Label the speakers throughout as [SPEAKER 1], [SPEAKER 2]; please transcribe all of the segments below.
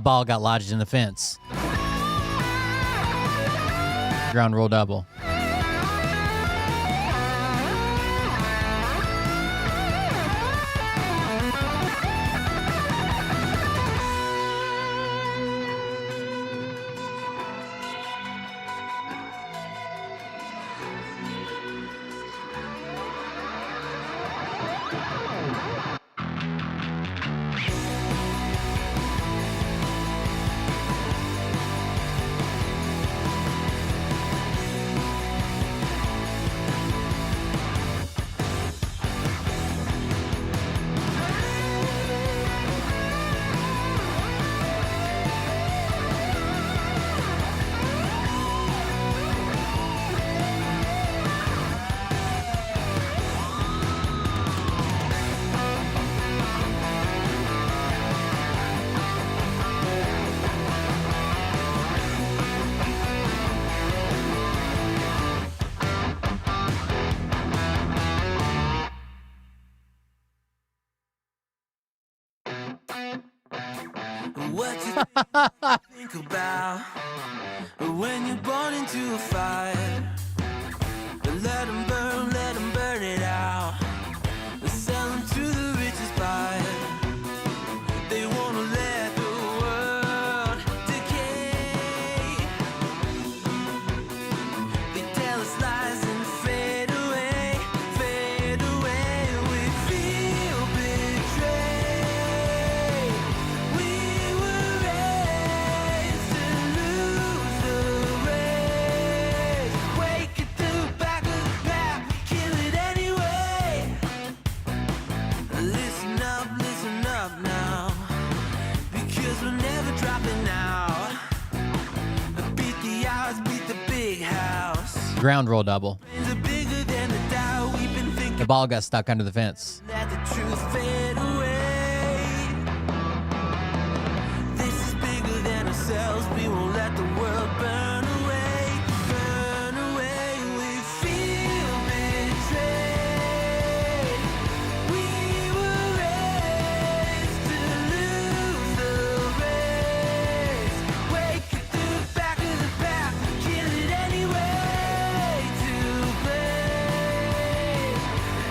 [SPEAKER 1] ball got lodged in the fence. Ground rule double.
[SPEAKER 2] What you think about when you're born into a fire? Let them burn it out. Sell them to the richest buyer. They wanna let the world decay. They tell us lies and fade away, fade away. We feel betrayed. We were raised to lose the race. Wake at the back of the pack, kill it anyway. Listen up now, because we're never dropping out. Beat the odds, beat the big house.
[SPEAKER 1] Ground rule double.
[SPEAKER 2] Things are bigger than the doubt we've been thinking.
[SPEAKER 1] The ball got stuck under the fence.
[SPEAKER 2] Let the truth fade away. This is bigger than ourselves. We won't let the world burn away, burn away. We feel betrayed. We were raised to lose the race. Wake at the back of the pack, kill it anyway. To blame,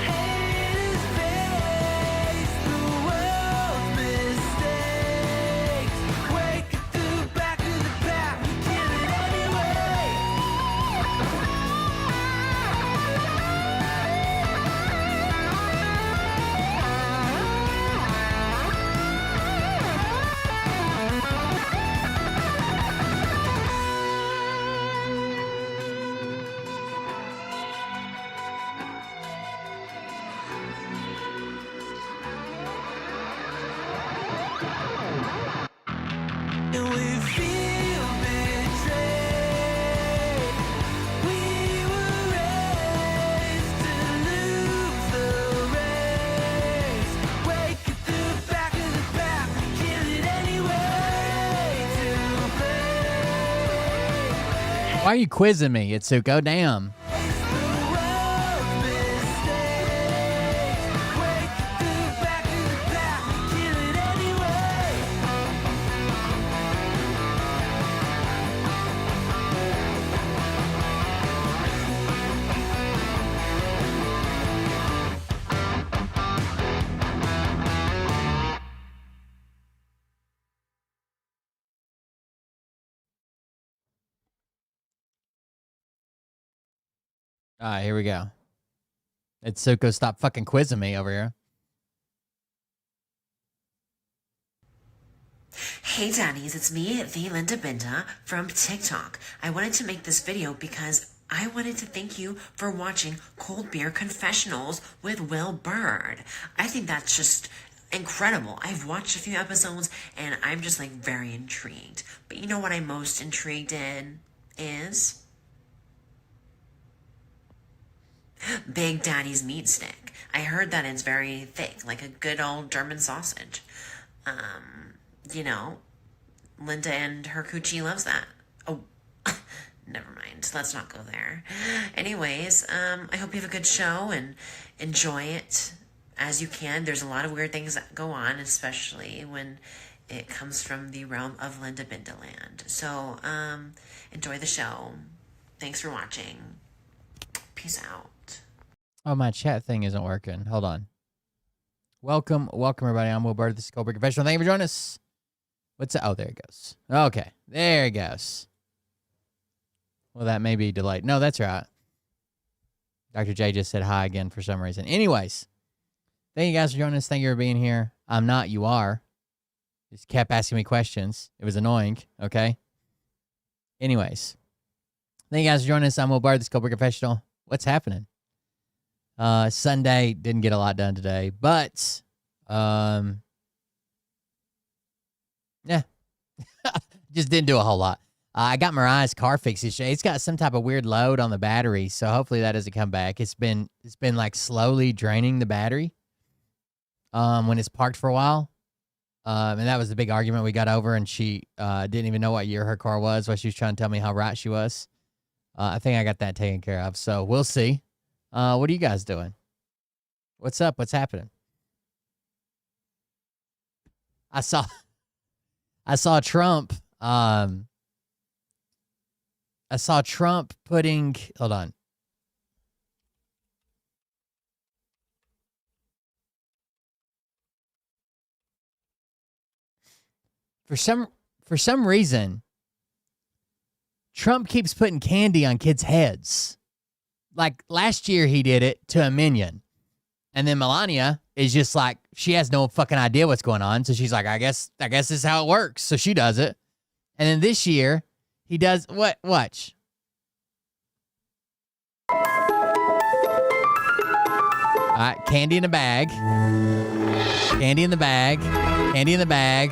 [SPEAKER 2] haters face the world's mistakes. Wake at the back of the pack, kill it anyway. And we feel betrayed. We were raised to lose the race. Wake at the back of the pack, kill it anyway. To blame,
[SPEAKER 1] Why are you quizzing me, Itsuko? Damn.
[SPEAKER 2] face the world's mistakes. Wake at the back of the pack, kill it anyway.
[SPEAKER 1] All right, here we go. Itsuko, stop fucking quizzing me over here.
[SPEAKER 3] Hey daddies, it's me, the Linda Binda from TikTok. I wanted to make this video because I wanted to thank you for watching Cold Beer Confessionals with Will Bird. I think that's just incredible. I've watched a few episodes and I'm just like very intrigued. But you know what I'm most intrigued in is Big Daddy's meat stick. I heard that it's very thick, like a good old German sausage. You know, Linda and her coochie loves that. Oh, never mind. Let's not go there. Anyways, I hope you have a good show and enjoy it as you can. There's a lot of weird things that go on, especially when it comes from the realm of Linda Bindaland. So, enjoy the show. Thanks for watching. Peace out.
[SPEAKER 1] Oh, my chat thing isn't working. Hold on. Welcome, everybody. I'm Will Bird. This is Cold Beer Confessional. Thank you for joining us. What's that? Oh, there it goes. Okay, there it goes. Well, that may be delayed. No, that's right. Dr. J just said hi again for some reason. Anyways, thank you guys for joining us. Thank you for being here. I'm not. You are. Just kept asking me questions. It was annoying. Okay. Anyways, thank you guys for joining us. I'm Will Bird. This is Cold Beer Confessional. What's happening? Sunday, didn't get a lot done today, but yeah, just didn't do a whole lot. I got Mariah's car fixed yesterday. It's got some type of weird load on the battery, so hopefully that doesn't come back. It's been like slowly draining the battery when it's parked for a while. And that was the big argument we got over, and she didn't even know what year her car was while she was trying to tell me how right she was. I think I got that taken care of, so we'll see. What are you guys doing? What's up? What's happening? I saw Trump. I saw Trump putting. Hold on. For some reason, Trump keeps putting candy on kids' heads. Like last year he did it to a minion. And then Melania is just like, she has no fucking idea what's going on. So she's like, I guess this is how it works. So she does it. And then this year he does what? Watch. All right, candy in the bag. Candy in the bag. Candy in the bag.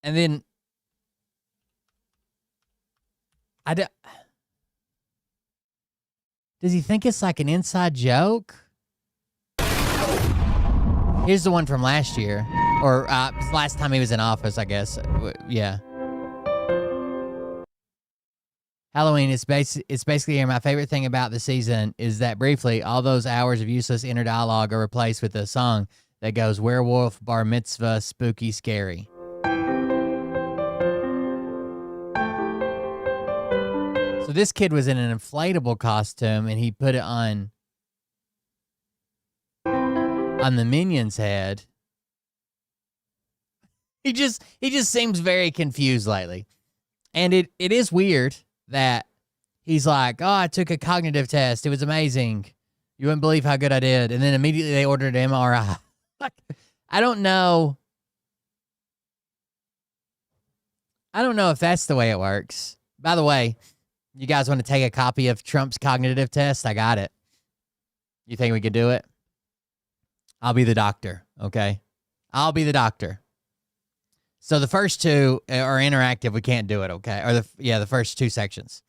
[SPEAKER 1] And then does he think it's like an inside joke? Here's the one from last year, or last time he was in office, I guess. Yeah. Halloween is basically here. My favorite thing about the season is that briefly, all those hours of useless inner dialogue are replaced with a song that goes werewolf, bar mitzvah, spooky, scary. So this kid was in an inflatable costume, and he put it on the minion's head. He just seems very confused lately. And it is weird that he's like, oh, I took a cognitive test. It was amazing. You wouldn't believe how good I did. And then immediately they ordered an MRI. I don't know. I don't know if that's the way it works. By the way, you guys want to take a copy of Trump's cognitive test? I got it. You think we could do it? I'll be the doctor, okay? I'll be the doctor. So the first two are interactive. We can't do it, okay? Or the first two sections.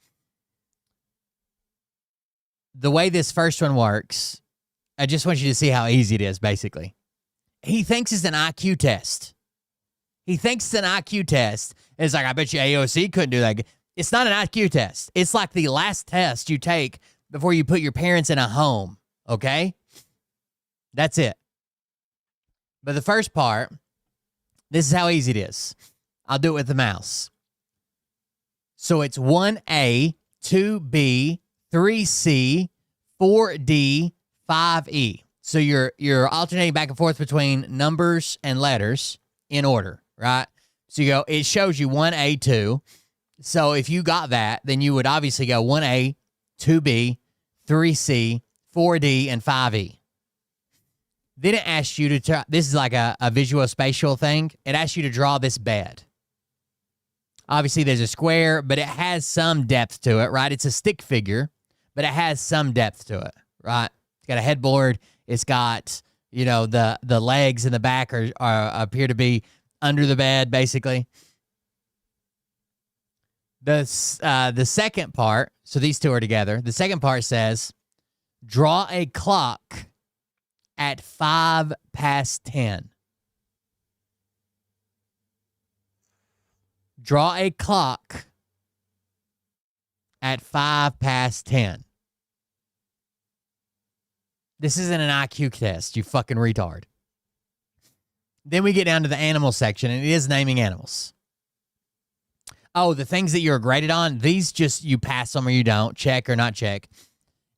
[SPEAKER 1] The way this first one works, I just want you to see how easy it is, basically. He thinks it's an IQ test. It's like, I bet you AOC couldn't do that. It's not an IQ test. It's like the last test you take before you put your parents in a home, okay? That's it. But the first part, this is how easy it is. I'll do it with the mouse. So it's 1A, 2B, 3C, 4D, 5E. So you're alternating back and forth between numbers and letters in order, right? So you go, it shows you 1A, 2. So if you got that, then you would obviously go 1A, 2B, 3C, 4D, and 5E. Then it asks you to try, this is like a visual spatial thing. It asks you to draw this bed. Obviously, there's a square, but it has some depth to it, right? It's a stick figure, but it has some depth to it, right? It's got a headboard. It's got, the legs in the back are appear to be under the bed, basically. The second part, so these two are together. The second part says, draw a clock at 5 past 10. Draw a clock at 5 past 10. This isn't an IQ test, you fucking retard. Then we get down to the animal section, and it is naming animals. Oh, the things that you're graded on, these just you pass them or you don't, check or not check.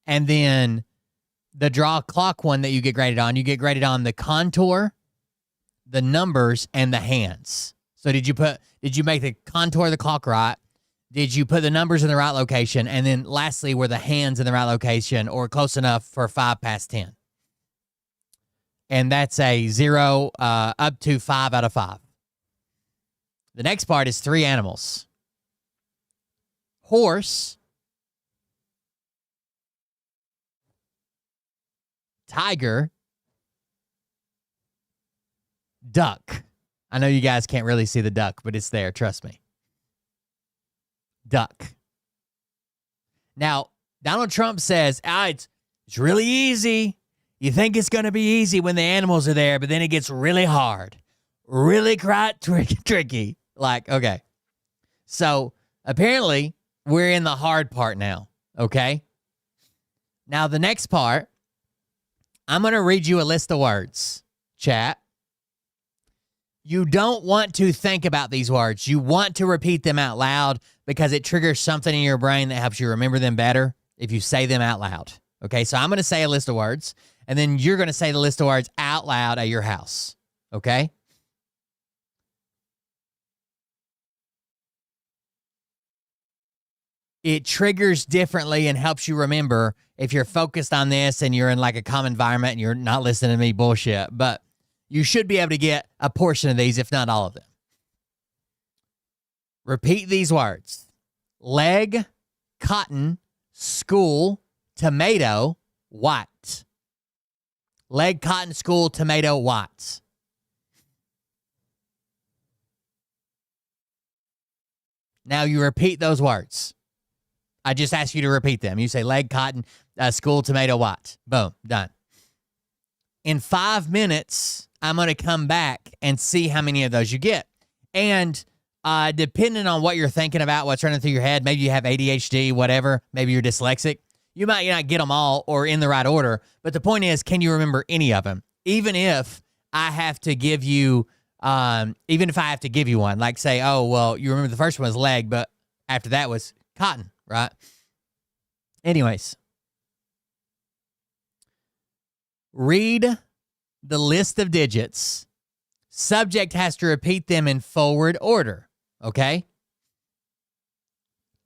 [SPEAKER 1] And then the draw clock one that you get graded on the contour, the numbers, and the hands. So did you make the contour of the clock right? Did you put the numbers in the right location? And then lastly, were the hands in the right location or close enough for 5 past 10? And that's a 0 up to 5 out of 5. The next part is 3 animals. Horse, tiger, duck. I know you guys can't really see the duck, but it's there, trust me. Duck. Now, Donald Trump says, it's really easy. You think it's going to be easy when the animals are there, but then it gets really hard. Really quite tricky. Like, okay. So, apparently, we're in the hard part now, okay? Now, the next part, I'm going to read you a list of words, chat. You don't want to think about these words. You want to repeat them out loud because it triggers something in your brain that helps you remember them better if you say them out loud. Okay, so I'm going to say a list of words, and then you're going to say the list of words out loud at your house. Okay? It triggers differently and helps you remember if you're focused on this and you're in like a calm environment and you're not listening to me bullshit. But you should be able to get a portion of these, if not all of them. Repeat these words. Leg, cotton, school, tomato, white. Leg, cotton, school, tomato, white. Now you repeat those words. I just ask you to repeat them. You say leg, cotton, school, tomato, white. Boom, done. In 5 minutes, I'm going to come back and see how many of those you get. And depending on what you're thinking about, what's running through your head, maybe you have ADHD, whatever, maybe you're dyslexic, you might not get them all or in the right order. But the point is, can you remember any of them? Even if I have to give you one, like say, oh, well, you remember the first one was leg, but after that was cotton, right? Anyways, read the list of digits. Subject has to repeat them in forward order, okay?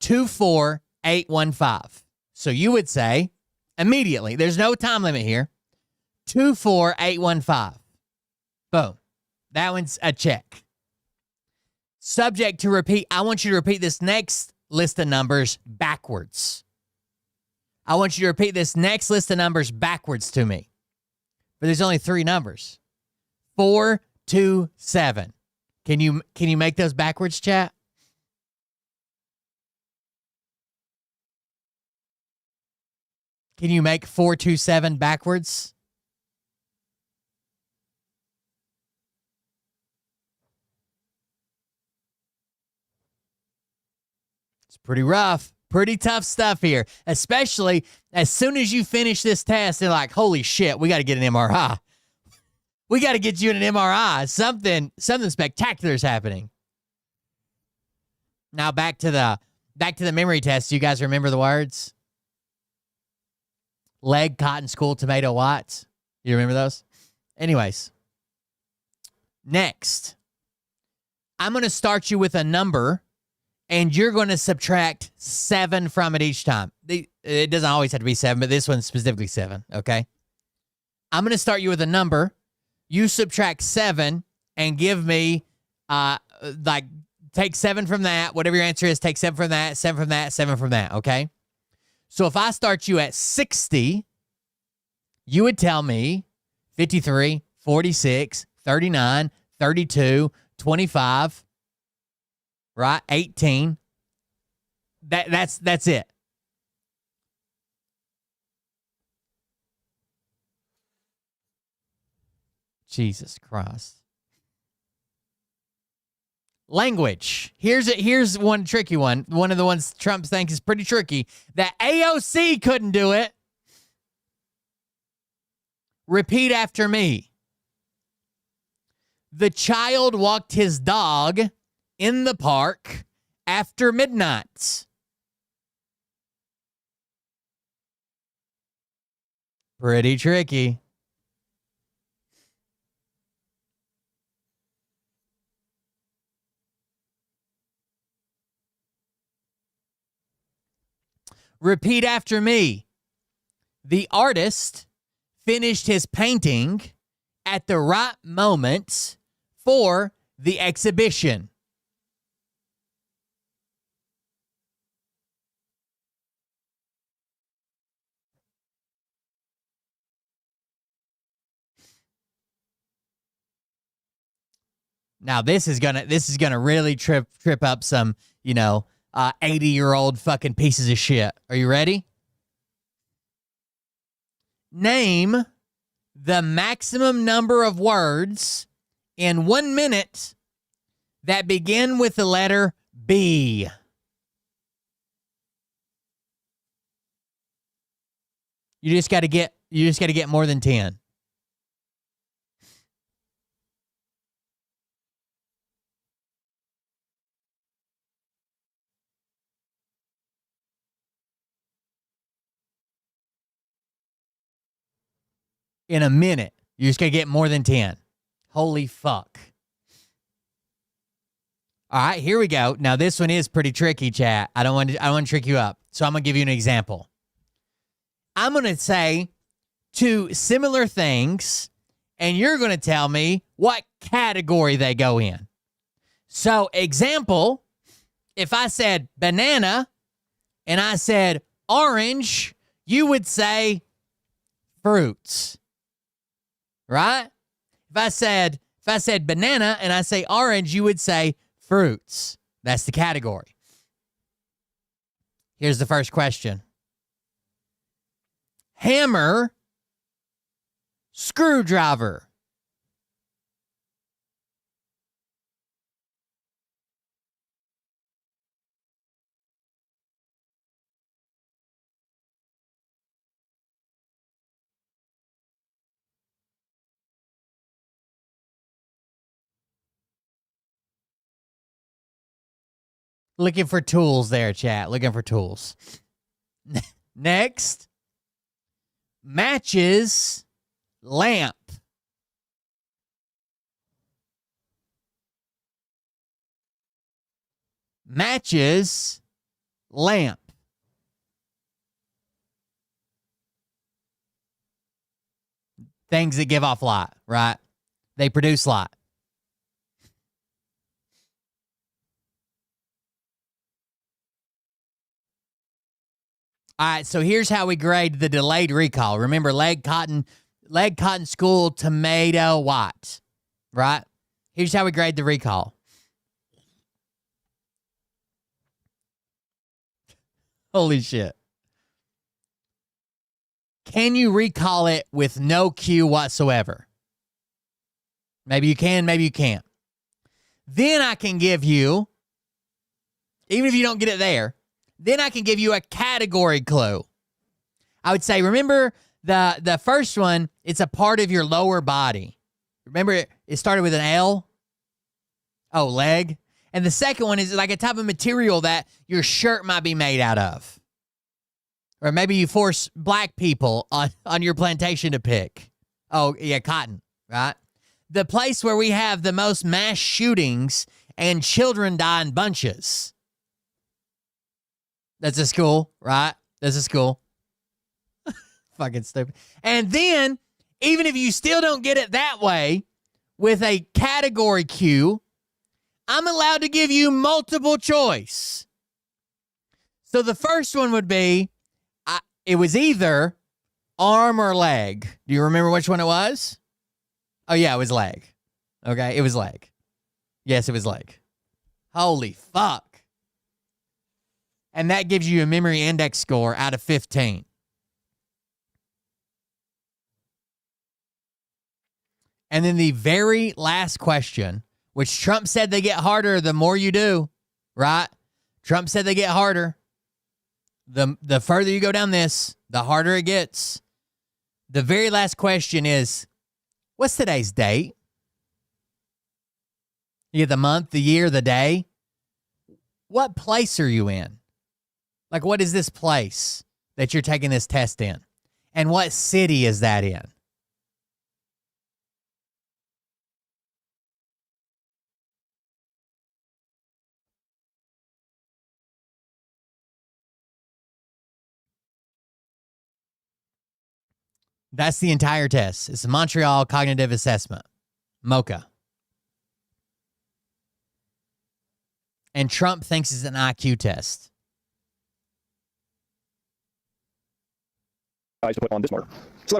[SPEAKER 1] 24815. So you would say immediately, there's no time limit here, 24815. Boom. That one's a check. Subject to repeat. I want you to repeat this next list of numbers backwards. I want you to repeat this next list of numbers backwards to me. But there's only 3 numbers. 4, 2, 7. Can you make those backwards, chat? Can you make 4, 2, 7 backwards? It's pretty rough. Pretty tough stuff here, especially as soon as you finish this test, they're like, holy shit, we got to get an MRI. We got to get you in an MRI. Something spectacular is happening. Now back to the memory test. You guys remember the words? Leg, cotton, school, tomato, white. You remember those? Anyways, next, I'm going to start you with a number, and you're going to subtract 7 from it each time. It doesn't always have to be 7, but this one's specifically 7, okay? I'm going to start you with a number. You subtract 7 and give me, take 7 from that. Whatever your answer is, take 7 from that, 7 from that, 7 from that, okay? So if I start you at 60, you would tell me 53, 46, 39, 32, 25, right? 18. That's it. Jesus Christ. Language. Here's one tricky one. One of the ones Trump thinks is pretty tricky. That AOC couldn't do it. Repeat after me. The child walked his dog in the park after midnight. Pretty tricky. Repeat after me. The artist finished his painting at the right moment for the exhibition. Now this is gonna really trip up some 80-year-old fucking pieces of shit. Are you ready? Name the maximum number of words in 1 minute that begin with the letter B. You just got to get more than 10. In a minute, you just got to get more than 10. Holy fuck. All right, here we go. Now this one is pretty tricky, chat. I don't want to trick you up. So I'm going to give you an example. I'm going to say two similar things, and you're going to tell me what category they go in. So, example, if I said banana and I said orange, you would say fruits. Right? If I said banana and I say orange, you would say fruits. That's the category. Here's the first question. Hammer, screwdriver. Looking for tools there, chat. Looking for tools. Next. Matches, lamp. Matches, lamp. Things that give off light, right? They produce light. All right, so here's how we grade the delayed recall. Remember, leg cotton school, tomato, white, right? Here's how we grade the recall. Holy shit. Can you recall it with no cue whatsoever? Maybe you can, maybe you can't. Then I can give you, even if you don't get it there, then I can give you a category clue. I would say, remember the first one, it's a part of your lower body. Remember it started with an L? Oh, leg. And the second one is like a type of material that your shirt might be made out of. Or maybe you force black people on your plantation to pick. Oh, yeah, cotton, right? The place where we have the most mass shootings and children die in bunches. That's a school, right? That's a school. Fucking stupid. And then, even if you still don't get it that way, with a category cue, I'm allowed to give you multiple choice. So the first one would be, it was either arm or leg. Do you remember which one it was? Oh, yeah, it was leg. Okay, it was leg. Yes, it was leg. Holy fuck. And that gives you a memory index score out of 15. And then the very last question which Trump said they get harder the more you do, right? Trump said they get harder. The further you go down this, the harder it gets. The very last question is, what's today's date? You get the month, the year, the day. What place are you in? Like, what is this place that you're taking this test in? And what city is that in? That's the entire test. It's a Montreal Cognitive Assessment, MOCA. And Trump thinks it's an IQ test.
[SPEAKER 4] To put on this mark. So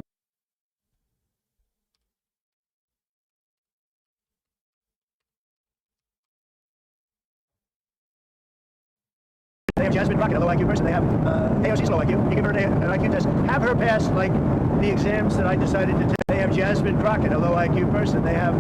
[SPEAKER 4] they have Jasmine Crockett, a low IQ person. They have AOC's low IQ. You give her an IQ test. Have her pass like the exams that I decided to take. They have Jasmine Crockett, a low IQ person. They have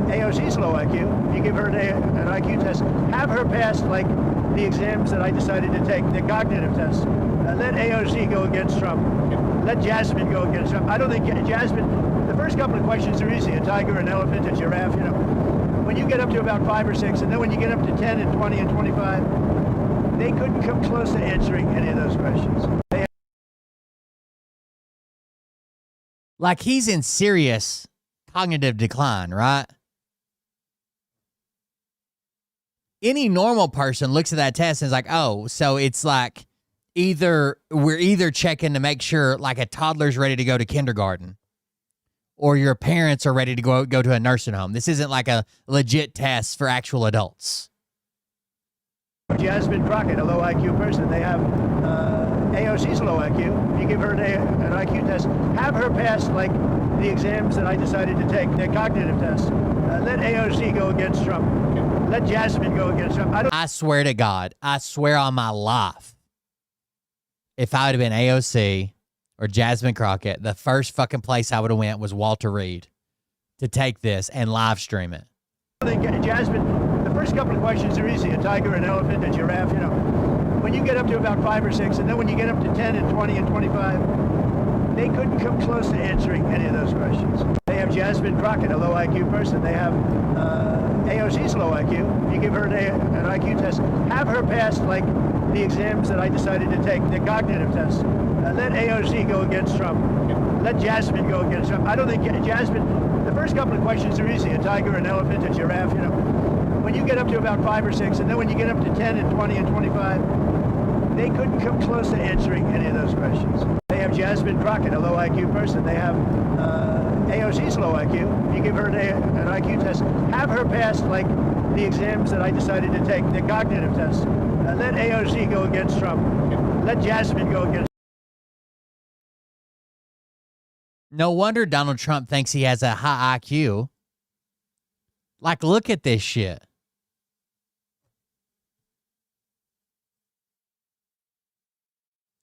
[SPEAKER 4] AOC's low IQ. You give her an IQ test. Have her pass like the exams that I decided to take, the cognitive tests. Let AOC go against Trump. Let Jasmine go against Trump. I don't think Jasmine, the first couple of questions are easy. A tiger, an elephant, a giraffe, you know. When you get up to about 5 or 6, and then when you get up to 10 and 20 and 25, they couldn't come close to answering any of those questions.
[SPEAKER 1] Like he's in serious cognitive decline, right? Any normal person looks at that test and is like, oh, so it's like we're either checking to make sure like a toddler's ready to go to kindergarten or your parents are ready to go to a nursing home. This isn't like a legit test for actual adults.
[SPEAKER 4] Jasmine Crockett, a low IQ person. They have AOC's low IQ. You give her an IQ test. Have her pass like the exams that I decided to take, the cognitive tests. Let AOC go against Trump. Let Jasmine go against Trump.
[SPEAKER 1] I swear to God, I swear on my life, if I would have been AOC or Jasmine Crockett, the first fucking place I would have went was Walter Reed to take this and live stream it.
[SPEAKER 4] I think Jasmine, the first couple of questions are easy. A tiger, an elephant, a giraffe, you know. When you get up to about 5 or 6, and then when you get up to 10 and 20 and 25, they couldn't come close to answering any of those questions. They have Jasmine Crockett, a low IQ person. They have AOC's low IQ. You give her an IQ test. Have her pass like the exams that I decided to take, the cognitive tests. Let AOC go against Trump. Let Jasmine go against Trump. I don't think Jasmine, the first couple of questions are easy. A tiger, an elephant, a giraffe, you know. When you get up to about 5 or 6, and then when you get up to 10 and 20 and 25, they couldn't come close to answering any of those questions. They have Jasmine Crockett, a low IQ person. They have AOC's low IQ. You give her an IQ test. Have her pass like the exams that I decided to take, the cognitive tests. Let AOC go against Trump. Let Jasmine go against.
[SPEAKER 1] No wonder Donald Trump thinks he has a high IQ. Like, look at this shit.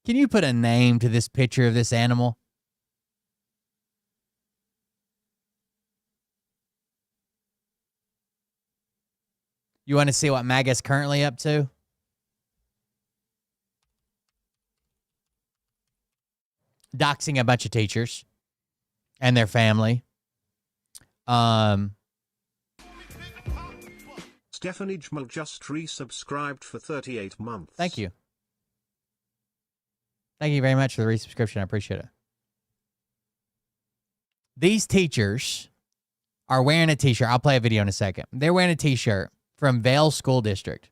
[SPEAKER 1] Can you put a name to this picture of this animal? You want to see what MAGA's currently up to? Doxing a bunch of teachers and their family.
[SPEAKER 5] Stephanie Jmal just resubscribed for 38 months.
[SPEAKER 1] Thank you. Thank you very much for the resubscription. I appreciate it. These teachers are wearing a t-shirt. I'll play a video in a second. They're wearing a t-shirt from Vail School District.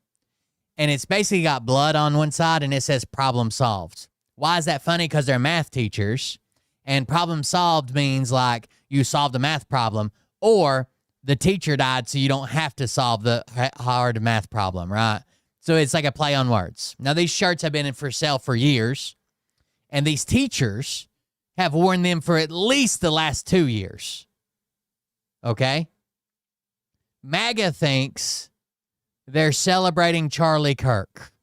[SPEAKER 1] And it's basically got blood on one side and it says problem solved. Why is that funny? Because they're math teachers. And problem solved means like you solved a math problem or the teacher died so you don't have to solve the hard math problem, right? So it's like a play on words. Now, these shirts have been in for sale for years. And these teachers have worn them for at least the last 2 years. Okay? MAGA thinks they're celebrating Charlie Kirk.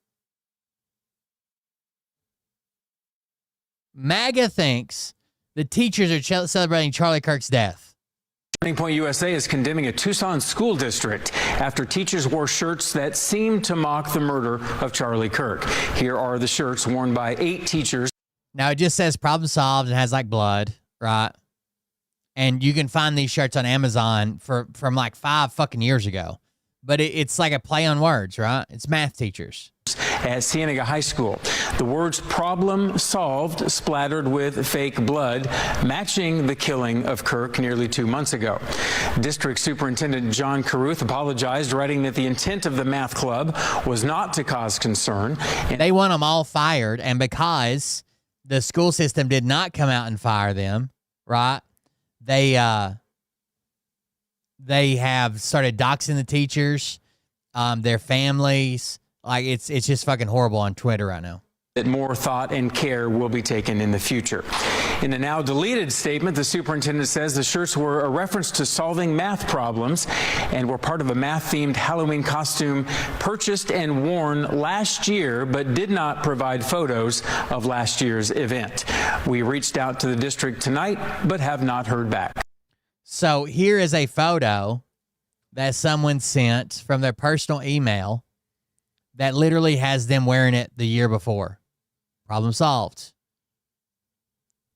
[SPEAKER 1] MAGA thinks the teachers are celebrating Charlie Kirk's death.
[SPEAKER 6] Turning Point USA is condemning a Tucson school district after teachers wore shirts that seemed to mock the murder of Charlie Kirk. Here are the shirts worn by 8 teachers.
[SPEAKER 1] Now, it just says problem solved and has like blood, right? And you can find these shirts on Amazon from like 5 fucking years ago. But it's like a play on words, right? It's math teachers.
[SPEAKER 6] At Cienega High School. The words problem solved splattered with fake blood, matching the killing of Kirk nearly 2 months ago. District Superintendent John Caruth apologized, writing that the intent of the math club was not to cause concern. And
[SPEAKER 1] They want them all fired, and because the school system did not come out and fire them, right? They have started doxing the teachers, their families. Like, it's just fucking horrible on Twitter right now.
[SPEAKER 6] that more thought and care will be taken in the future. In a now deleted statement, the superintendent says the shirts were a reference to solving math problems and were part of a math-themed Halloween costume purchased and worn last year, but did not provide photos of last year's event. We reached out to the district tonight, but have not heard back.
[SPEAKER 1] So here is a photo that someone sent from their personal email that literally has them wearing it the year before. Problem solved.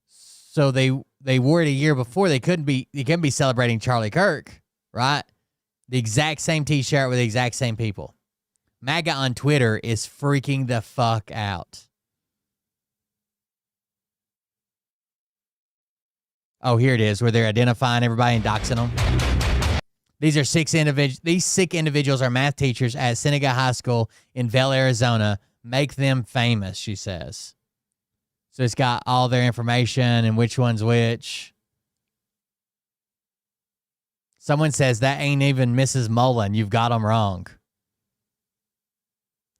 [SPEAKER 1] So they wore it a year before. They couldn't be celebrating Charlie Kirk, right? The exact same t-shirt with the exact same people. MAGA on Twitter is freaking the fuck out. Oh, here it is, where they're identifying everybody and doxing them. These are These sick individuals are math teachers at Cienega High School in Vail, Arizona. Make them famous, she says. So it's got all their information and which one's which. Someone says that ain't even Mrs. Mullen. You've got them wrong.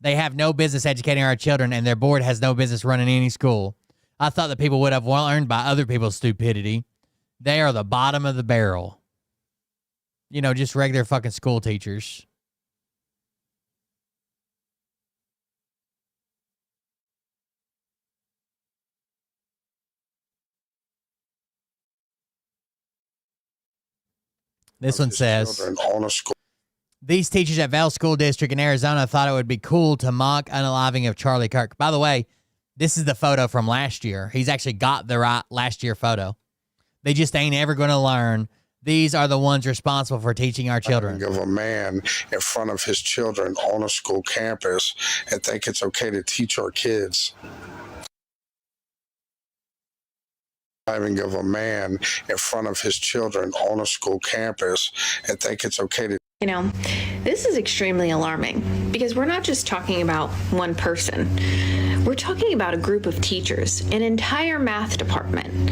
[SPEAKER 1] They have no business educating our children, and their board has no business running any school. I thought that people would have learned by other people's stupidity. They are the bottom of the barrel. You know, just regular fucking school teachers. This one says, these teachers at Vail School District in Arizona thought it would be cool to mock unaliving of Charlie Kirk. By the way, this is the photo from last year. He's actually got the right last year photo. They just ain't ever going to learn. These are the ones responsible for teaching our children.
[SPEAKER 7] Of a man in front of his children on a school campus and think it's okay to teach our kids. Of a man in front of his children on a school campus and think it's okay to.
[SPEAKER 8] You know, this is extremely alarming because we're not just talking about one person. We're talking about a group of teachers, an entire math department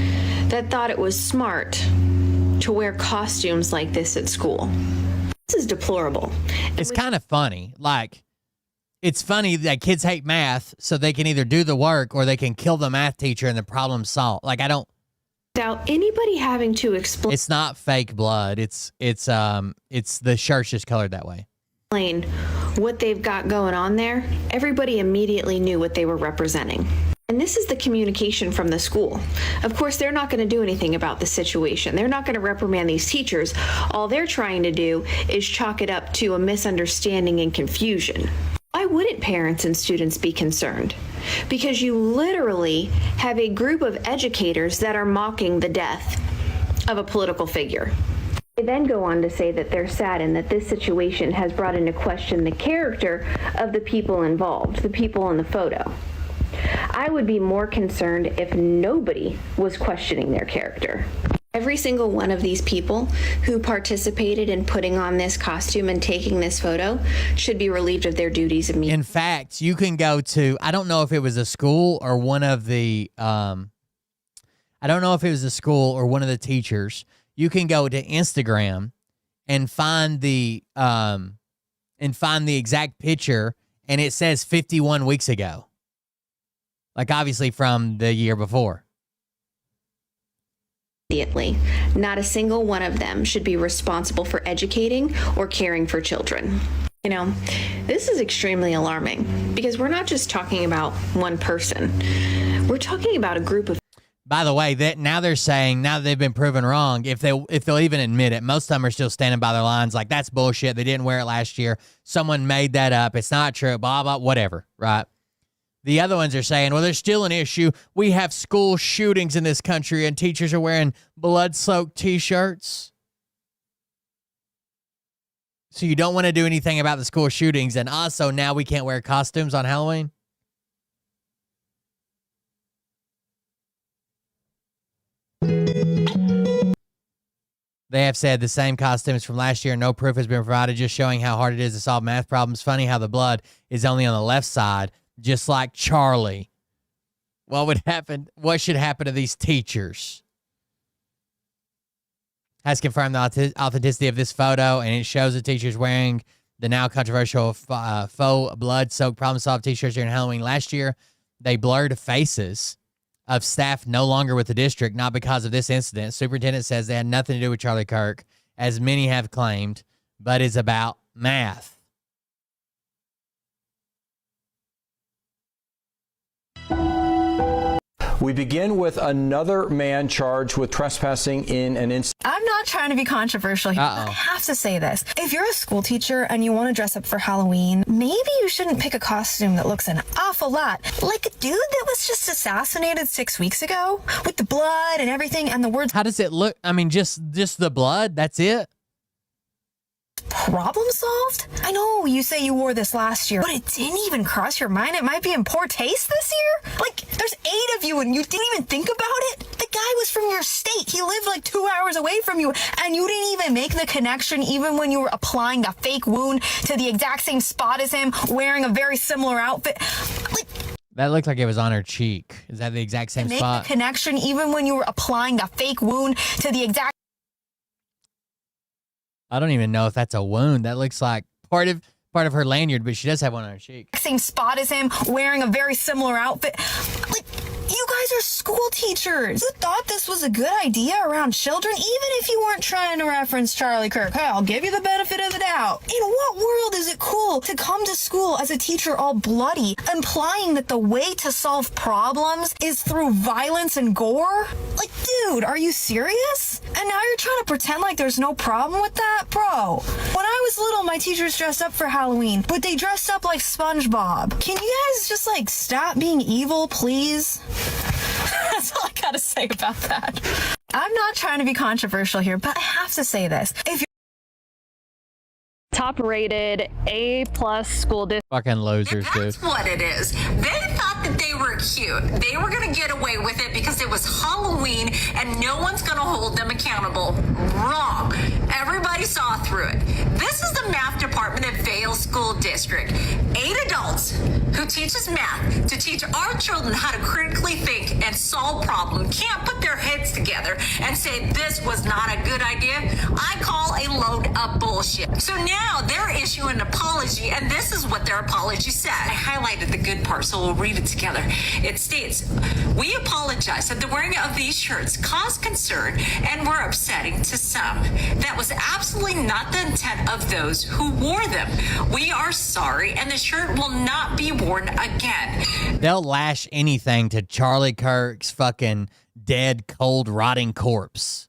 [SPEAKER 8] that thought it was smart to wear costumes like this at school. This is deplorable.
[SPEAKER 1] It's kind of funny. Like, it's funny that kids hate math, so they can either do the work or they can kill the math teacher and the problem solved. Like,
[SPEAKER 8] without anybody having to explain.
[SPEAKER 1] It's not fake blood. It's the shirt's just colored that way.
[SPEAKER 8] What they've got going on there. Everybody immediately knew what they were representing. And this is the communication from the school. Of course, they're not going to do anything about the situation. They're not going to reprimand these teachers. All they're trying to do is chalk it up to a misunderstanding and confusion. Why wouldn't parents and students be concerned? Because you literally have a group of educators that are mocking the death of a political figure. They then go on to say that they're saddened that this situation has brought into question the character of the people involved, the people in the photo. I would be more concerned if nobody was questioning their character. Every single one of these people who participated in putting on this costume and taking this photo should be relieved of their duties immediately.
[SPEAKER 1] In fact, you can go to, I don't know if it was a school or one of the, teachers. You can go to Instagram and find the exact picture, and it says 51 weeks ago. Like, obviously from the year before.
[SPEAKER 8] Not a single one of them should be responsible for educating or caring for children. You know, this is extremely alarming because we're not just talking about one person. We're talking about a group of.
[SPEAKER 1] By the way, that now they're saying, now that they've been proven wrong, if they'll even admit it, most of them are still standing by their lines like, that's bullshit. They didn't wear it last year. Someone made that up. It's not true. Blah, blah, whatever, right? The other ones are saying, well, there's still an issue. We have school shootings in this country and teachers are wearing blood-soaked T-shirts. So you don't want to do anything about the school shootings, and also now we can't wear costumes on Halloween? They have said the same costumes from last year. No proof has been provided, just showing how hard it is to solve math problems. Funny how the blood is only on the left side, just like Charlie. What would happen? What should happen to these teachers? Has confirmed the authenticity of this photo, and it shows the teachers wearing the now controversial faux blood-soaked problem-solved T-shirts during Halloween. Last year, they blurred faces of staff no longer with the district, not because of this incident. Superintendent says they had nothing to do with Charlie Kirk, as many have claimed, but is about math.
[SPEAKER 9] We begin with another man charged with trespassing in an incident.
[SPEAKER 10] I'm not trying to be controversial here, but I have to say this. If you're a school teacher and you want to dress up for Halloween, maybe you shouldn't pick a costume that looks an awful lot like a dude that was just assassinated 6 weeks ago with the blood and everything and the words.
[SPEAKER 1] How does it look? I mean, just the blood? That's it?
[SPEAKER 10] Problem solved? I know you say you wore this last year, but it didn't even cross your mind it might be in poor taste this year? Like, there's 8 of you and you didn't even think about it? The guy was from your state. He lived like 2 hours away from you, and you didn't even make the connection even when you were applying the fake wound to the exact same spot as him, wearing a very similar outfit. Like,
[SPEAKER 1] that looked like it was on her cheek. Is that the exact same spot?
[SPEAKER 10] Make the connection even when you were applying the fake wound to the exact.
[SPEAKER 1] I don't even know if that's a wound. That looks like part of her lanyard, but she does have one on her cheek.
[SPEAKER 10] Same spot as him, wearing a very similar outfit. Like, you guys are school teachers. You thought this was a good idea around children, even if you weren't trying to reference Charlie Kirk. Hey, I'll give you the benefit of the doubt. In what world is it cool to come to school as a teacher all bloody, implying that the way to solve problems is through violence and gore? Like, dude, are you serious? And now you're trying to pretend like there's no problem with that? Bro, when I was little, my teachers dressed up for Halloween, but they dressed up like SpongeBob. Can you guys just, like, stop being evil, please? That's all I gotta say about that. I'm not trying to be controversial here, but I have to say this. If you're
[SPEAKER 11] top-rated A+ school district.
[SPEAKER 1] Fucking losers, dude.
[SPEAKER 3] That's what it is. They thought that they were cute. They were going to get away with it because it was Halloween and no one's going to hold them accountable. Wrong. Everybody saw through it. This is the math department at Vale School District. 8 adults who teaches math to teach our children how to critically think and solve problems can't put their heads together and say this was not a good idea. I call a load of bullshit. So now they're issuing an apology, and this is what their apology said. I highlighted the good part, so we'll read it together. It states, we apologize that the wearing of these shirts caused concern and were upsetting to some. That was absolutely not the intent of those who wore them. We are sorry, and the shirt will not be worn again.
[SPEAKER 1] They'll lash anything to Charlie Kirk's fucking dead, cold, rotting corpse.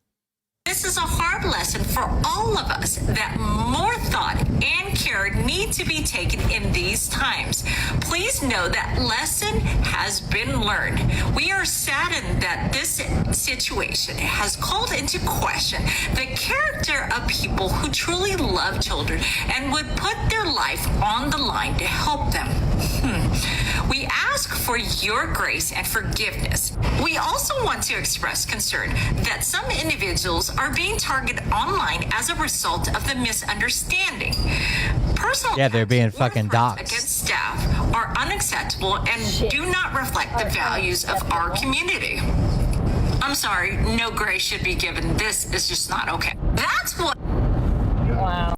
[SPEAKER 3] This is a hard lesson for all of us that more thought and care need to be taken in these times. Please know that lesson has been learned. We are saddened that this situation has called into question the character of people who truly love children and would put their life on the line to help them. We ask for your grace and forgiveness. We also want to express concern that some individuals are being targeted online as a result of the misunderstanding. Personal
[SPEAKER 1] they're being
[SPEAKER 3] attacks or
[SPEAKER 1] fucking
[SPEAKER 3] threats
[SPEAKER 1] doxxed.
[SPEAKER 3] against staff are unacceptable and do not reflect the values of our community. I'm sorry, no grace should be given. This is just not okay. That's what.
[SPEAKER 11] Wow.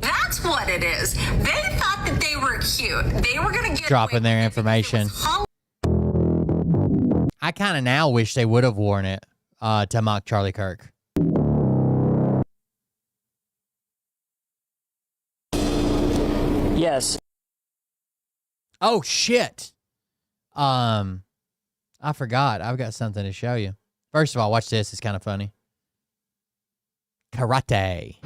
[SPEAKER 3] That's what it is. They thought that they were cute. They were going to get
[SPEAKER 1] Dropping
[SPEAKER 3] away
[SPEAKER 1] their
[SPEAKER 3] with it
[SPEAKER 1] information.
[SPEAKER 3] because it was
[SPEAKER 1] I kind of now wish they would have worn it to mock Charlie Kirk.
[SPEAKER 9] Yes.
[SPEAKER 1] Oh, shit. I forgot. I've got something to show you. First of all, watch this. It's kind of funny. Karate.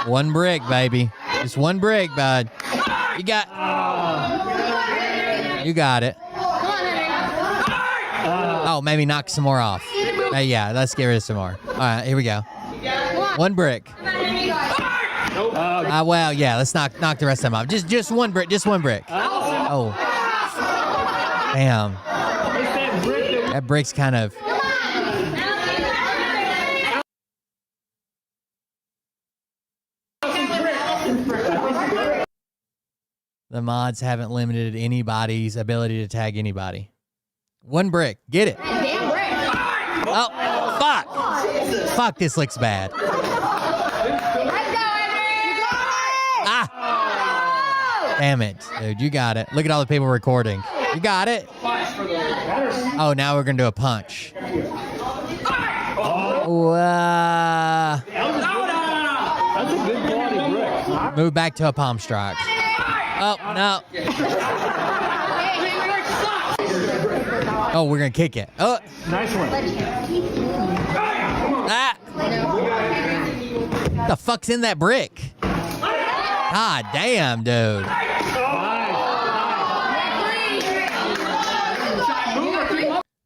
[SPEAKER 1] One brick, baby. Just one brick, bud. You got it. Oh, maybe knock some more off. Yeah, let's get rid of some more. All right, here we go. One brick. Well, yeah, let's knock the rest of them off. Just one brick. Just one brick. Oh. Damn. That brick's kind of... The mods haven't limited anybody's ability to tag anybody. One brick. Get it. Oh, fuck. Fuck, this looks bad. Ah. Damn it, dude. You got it. Look at all the people recording. You got it. Oh, now we're going to do a punch.
[SPEAKER 9] That's a good quality brick.
[SPEAKER 1] Move back to a palm strike. Oh, no. Oh, we're going to kick it. Oh.
[SPEAKER 9] Nice one.
[SPEAKER 1] Ah. What the fuck's in that brick? God damn, dude.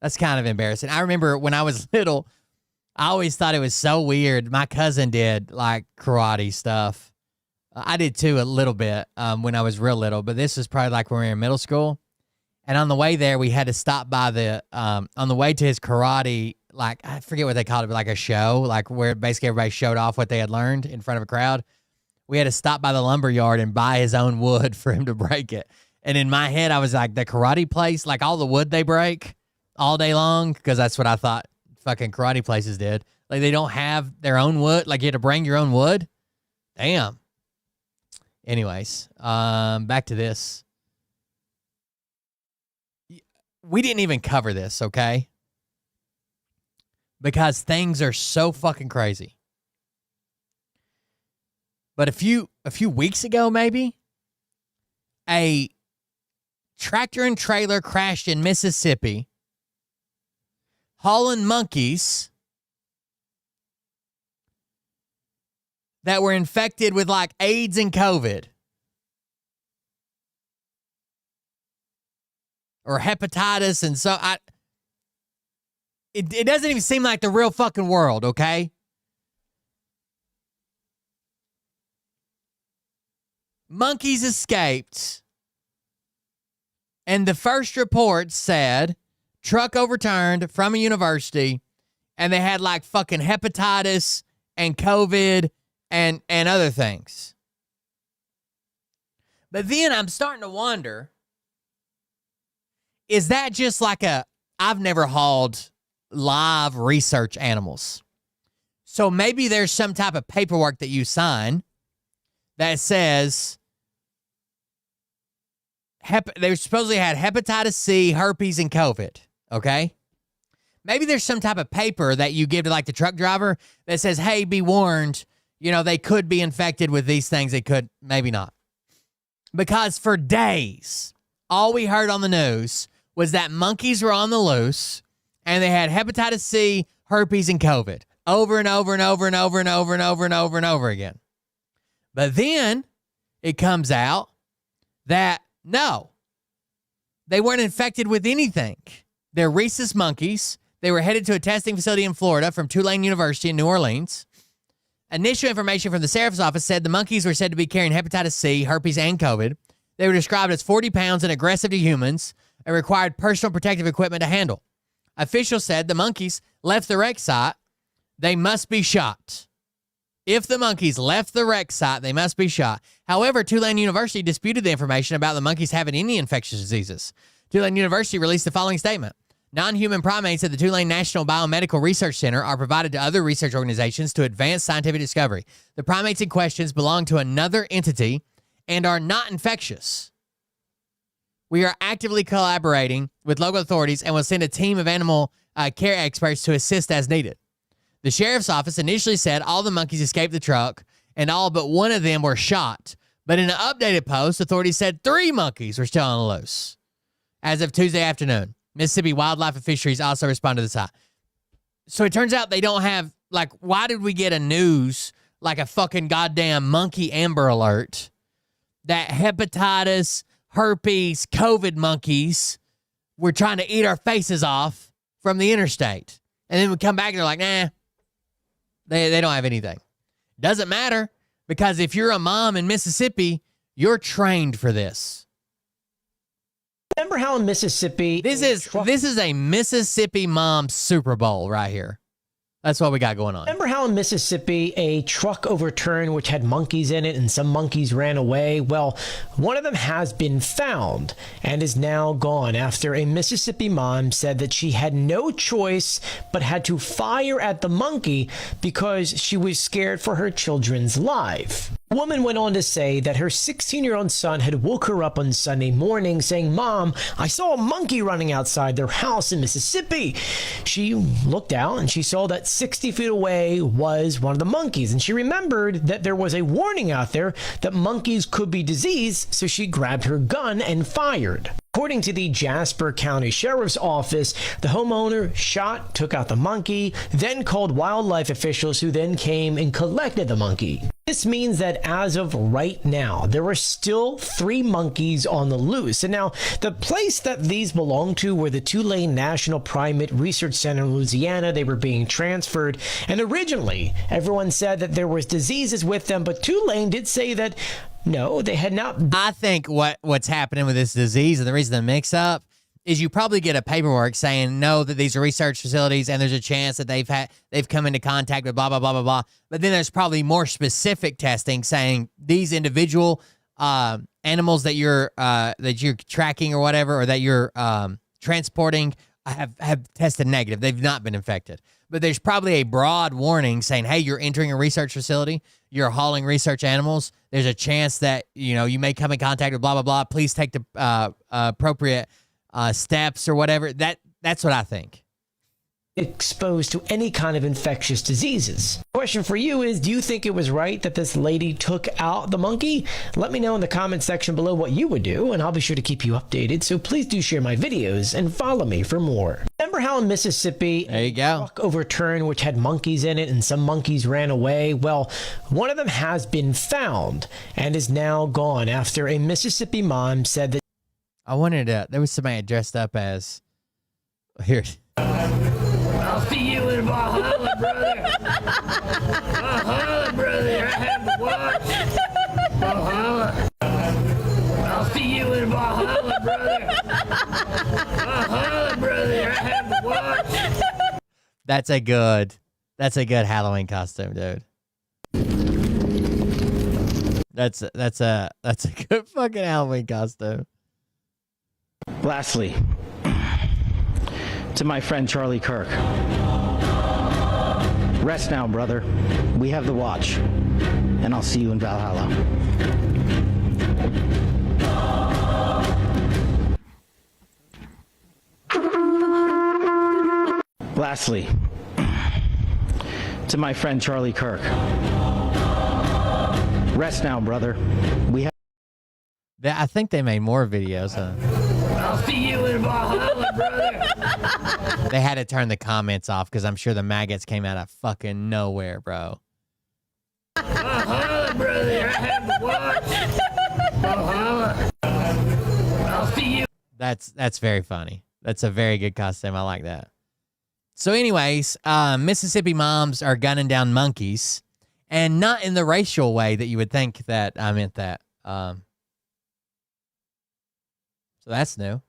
[SPEAKER 1] That's kind of embarrassing. I remember when I was little, I always thought it was so weird. My cousin did like karate stuff. I did too a little bit when I was real little, but this was probably like when we were in middle school. And on the way there, we had to stop by on the way to his karate, like, I forget what they called it, but like a show, like where basically everybody showed off what they had learned in front of a crowd. We had to stop by the lumber yard and buy his own wood for him to break it. And in my head, I was like, the karate place, like all the wood they break all day long, because that's what I thought fucking karate places did. Like they don't have their own wood. Like you had to bring your own wood. Damn. Anyways, back to this. We didn't even cover this, okay? Because things are so fucking crazy. But a few weeks ago, maybe, a tractor and trailer crashed in Mississippi, hauling monkeys that were infected with like AIDS and COVID. Or hepatitis, and so it doesn't even seem like the real fucking world, okay? Monkeys escaped, and the first report said truck overturned from a university, and they had like fucking hepatitis and COVID and other things. But then I'm starting to wonder, is that just like I've never hauled live research animals. So maybe there's some type of paperwork that you sign that says they supposedly had hepatitis C, herpes, and COVID, okay? Maybe there's some type of paper that you give to like the truck driver that says, hey, be warned, they could be infected with these things. They could, maybe not. Because for days, all we heard on the news was that monkeys were on the loose and they had hepatitis C, herpes, and COVID over and over and over and over and over and over and over and over again. But then it comes out that no, they weren't infected with anything. They're rhesus monkeys. They were headed to a testing facility in Florida from Tulane University in New Orleans. Initial information from the sheriff's office said the monkeys were said to be carrying hepatitis C, herpes, and COVID. They were described as 40 pounds and aggressive to humans and required personal protective equipment to handle. Officials said the monkeys left the wreck site. They must be shot. If the monkeys left the wreck site, they must be shot. However, Tulane University disputed the information about the monkeys having any infectious diseases. Tulane University released the following statement. Non-human primates at the Tulane National Biomedical Research Center are provided to other research organizations to advance scientific discovery. The primates in question belong to another entity and are not infectious. We are actively collaborating with local authorities and will send a team of animal care experts to assist as needed. The sheriff's office initially said all the monkeys escaped the truck and all but one of them were shot. But in an updated post, authorities said 3 monkeys were still on the loose. As of Tuesday afternoon, Mississippi Wildlife and Fisheries also responded to this. So it turns out they don't have, like, why did we get a news like a fucking goddamn monkey Amber Alert that hepatitis, herpes, COVID monkeys were trying to eat our faces off from the interstate? And then we come back and they're like, nah, they don't have anything. Doesn't matter, because if you're a mom in Mississippi, you're trained for this.
[SPEAKER 12] Remember how in Mississippi...
[SPEAKER 1] This is a Mississippi mom Super Bowl right here. That's what we got going on.
[SPEAKER 12] Remember how in Mississippi a truck overturned which had monkeys in it and some monkeys ran away? Well, one of them has been found and is now gone after a Mississippi mom said that she had no choice but had to fire at the monkey because she was scared for her children's life. The woman went on to say that her 16-year-old son had woke her up on Sunday morning saying, "Mom, I saw a monkey running outside their house in Mississippi." She looked out and she saw that 60 feet away was one of the monkeys, and she remembered that there was a warning out there that monkeys could be diseased, so she grabbed her gun and fired. According to the Jasper County Sheriff's Office, the homeowner shot, took out the monkey, then called wildlife officials who then came and collected the monkey. This means that as of right now, there are still 3 monkeys on the loose. And now, the place that these belong to were the Tulane National Primate Research Center in Louisiana. They were being transferred. And originally, everyone said that there was diseases with them, but Tulane did say that no, they had not.
[SPEAKER 1] I think what's happening with this disease and the reason the mix-up is you probably get a paperwork saying no, that these are research facilities and there's a chance that they've come into contact with blah blah blah blah blah. But then there's probably more specific testing saying these individual animals that you're tracking or whatever, or that you're transporting have tested negative. They've not been infected. But there's probably a broad warning saying, hey, you're entering a research facility, you're hauling research animals, there's a chance that, you may come in contact with blah, blah, blah. Please take the appropriate steps or whatever. That's what I think.
[SPEAKER 12] Exposed to any kind of infectious diseases. Question for you is, do you think it was right that this lady took out the monkey? Let me know in the comment section below what you would do, and I'll be sure to keep you updated, so please do share my videos and follow me for more. Remember how in Mississippi
[SPEAKER 1] there you go,
[SPEAKER 12] truck overturned which had monkeys in it and some monkeys ran away? Well, one of them has been found and is now gone after a Mississippi mom said that...
[SPEAKER 1] I wanted to, there was somebody dressed up as, here.
[SPEAKER 2] I'll see you in Valhalla, brother. Valhalla, brother. I have to watch. Valhalla. I'll see you in Valhalla, brother. Valhalla, brother. I have to watch.
[SPEAKER 1] That's a good Halloween costume, dude. That's a good fucking Halloween costume.
[SPEAKER 12] Lastly, to my friend Charlie Kirk. Rest now, brother. We have the watch, and I'll see you in Valhalla. Lastly, to my friend Charlie Kirk. Rest now, brother. We have...
[SPEAKER 1] I think they made more videos, huh?
[SPEAKER 2] I'll see you in Valhalla, brother.
[SPEAKER 1] They had to turn the comments off because I'm sure the maggots came out of fucking nowhere, bro.
[SPEAKER 2] Valhalla, brother. I have to watch. Valhalla. I'll see you.
[SPEAKER 1] That's very funny. That's a very good costume. I like that. So anyways, Mississippi moms are gunning down monkeys, and not in the racial way that you would think that I meant that. So that's new.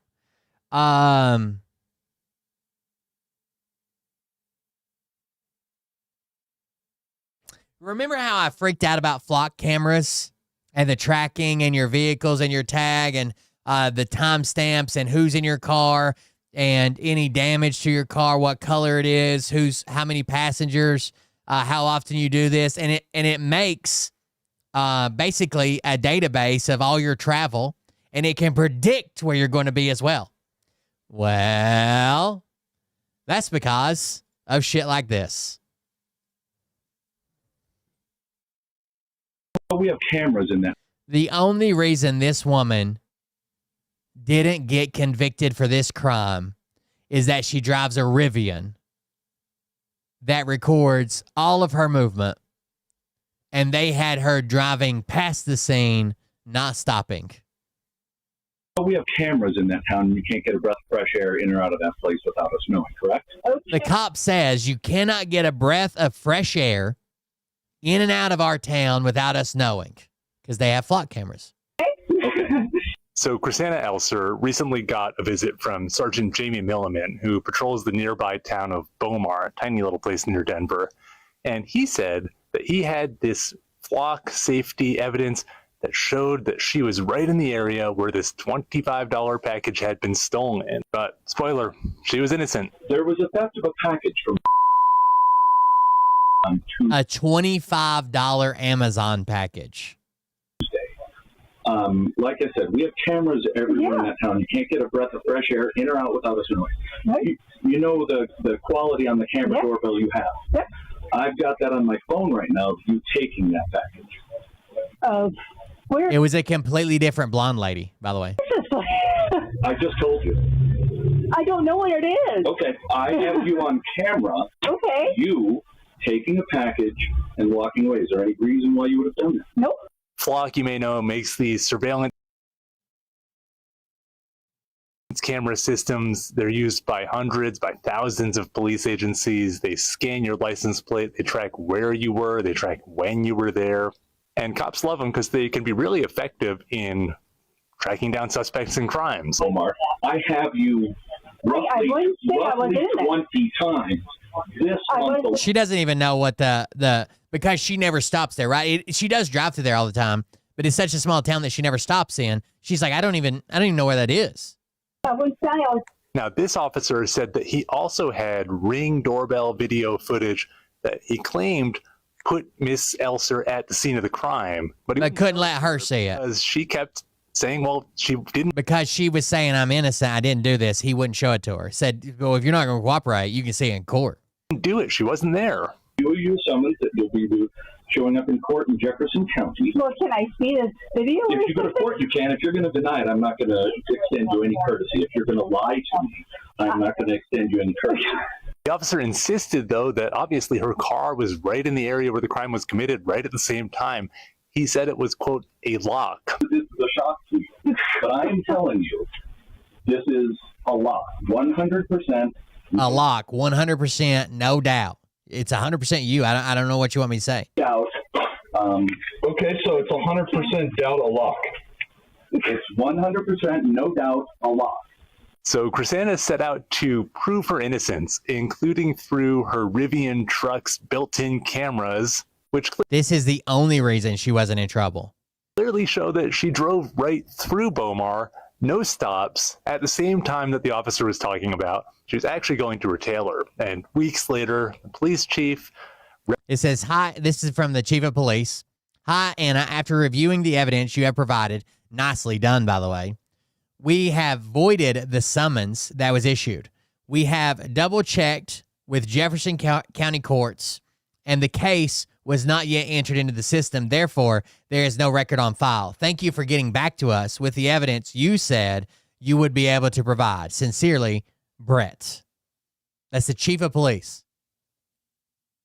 [SPEAKER 1] Remember how I freaked out about flock cameras and the tracking and your vehicles and your tag and the timestamps and who's in your car and any damage to your car, what color it is, how many passengers, how often you do this, and it makes basically a database of all your travel. And it can predict where you're going to be as well. Well, that's because of shit like this.
[SPEAKER 13] We have cameras in that.
[SPEAKER 1] The only reason this woman didn't get convicted for this crime is that she drives a Rivian that records all of her movement, and they had her driving past the scene, not stopping.
[SPEAKER 13] We have cameras in that town, and you can't get a breath of fresh air in or out of that place without us knowing, correct?
[SPEAKER 1] The cop says you cannot get a breath of fresh air in and out of our town without us knowing, because they have flock cameras.
[SPEAKER 14] So Chrisanna Elser recently got a visit from Sergeant Jamie Milliman, who patrols the nearby town of Bomar, a tiny little place near Denver. And he said that he had this flock safety evidence that showed that she was right in the area where this $25 package had been stolen. But, spoiler, she was innocent.
[SPEAKER 13] There was a theft of a package from
[SPEAKER 1] A $25 Amazon package.
[SPEAKER 13] Like I said, we have cameras everywhere in that town. You can't get a breath of fresh air in or out without us knowing. Right. You know the quality on the camera doorbell you have. Yep. I've got that on my phone right now of you taking that package.
[SPEAKER 10] Where?
[SPEAKER 1] It was a completely different blonde lady, by the way.
[SPEAKER 13] I just told you.
[SPEAKER 10] I don't know what it is.
[SPEAKER 13] Okay, I have you on camera.
[SPEAKER 10] Okay.
[SPEAKER 13] You taking a package and walking away. Is there any reason why you would have done that?
[SPEAKER 10] Nope.
[SPEAKER 14] Flock, you may know, makes these surveillance camera systems. They're used by hundreds, by thousands of police agencies. They scan your license plate. They track where you were. They track when you were there. And cops love them because they can be really effective in tracking down suspects in crimes.
[SPEAKER 13] Omar, I have you roughly 20 times this month.
[SPEAKER 1] She doesn't even know what the because she never stops there, right? She does drive through there all the time, but it's such a small town that she never stops in. She's like, I don't even know where that is.
[SPEAKER 14] Now, this officer said that he also had Ring doorbell video footage that he claimed put Miss Elser at the scene of the crime, but
[SPEAKER 1] couldn't let her see it
[SPEAKER 14] because she kept saying, well, she didn't.
[SPEAKER 1] Because she was saying, I'm innocent, I didn't do this. He wouldn't show it to her. Said, well, if you're not going to cooperate, you can see it in court.
[SPEAKER 14] Didn't do it. She wasn't there.
[SPEAKER 13] You use summons that you'll be showing up in court in Jefferson County.
[SPEAKER 10] Well, can I see this video?
[SPEAKER 13] If you go to court, you can. If you're going to deny it, I'm not going to extend you any courtesy. If you're going to lie to me, I'm not going to extend you any courtesy.
[SPEAKER 14] The officer insisted, though, that obviously her car was right in the area where the crime was committed, right at the same time. He said it was, quote, a lock.
[SPEAKER 13] This is a shock to you. But I am telling you, this is a lock. 100%.
[SPEAKER 1] A lock. 100%, no doubt. It's 100% you. I don't know what you want me to say.
[SPEAKER 13] Doubt.
[SPEAKER 15] Okay, so it's 100% doubt a lock.
[SPEAKER 13] It's 100% no doubt a lock.
[SPEAKER 14] So Chrisanna set out to prove her innocence, including through her Rivian truck's built-in cameras, which
[SPEAKER 1] this is the only reason she wasn't in trouble.
[SPEAKER 14] Clearly show that she drove right through Bomar, no stops, at the same time that the officer was talking about. She was actually going to her tailor. And weeks later, the police chief...
[SPEAKER 1] It says, hi, this is from the chief of police. Hi, Anna. After reviewing the evidence you have provided, nicely done, by the way, we have voided the summons that was issued. We have double-checked with Jefferson County courts, and the case was not yet entered into the system. Therefore, there is no record on file. Thank you for getting back to us with the evidence you said you would be able to provide. Sincerely, Brett. That's the chief of police.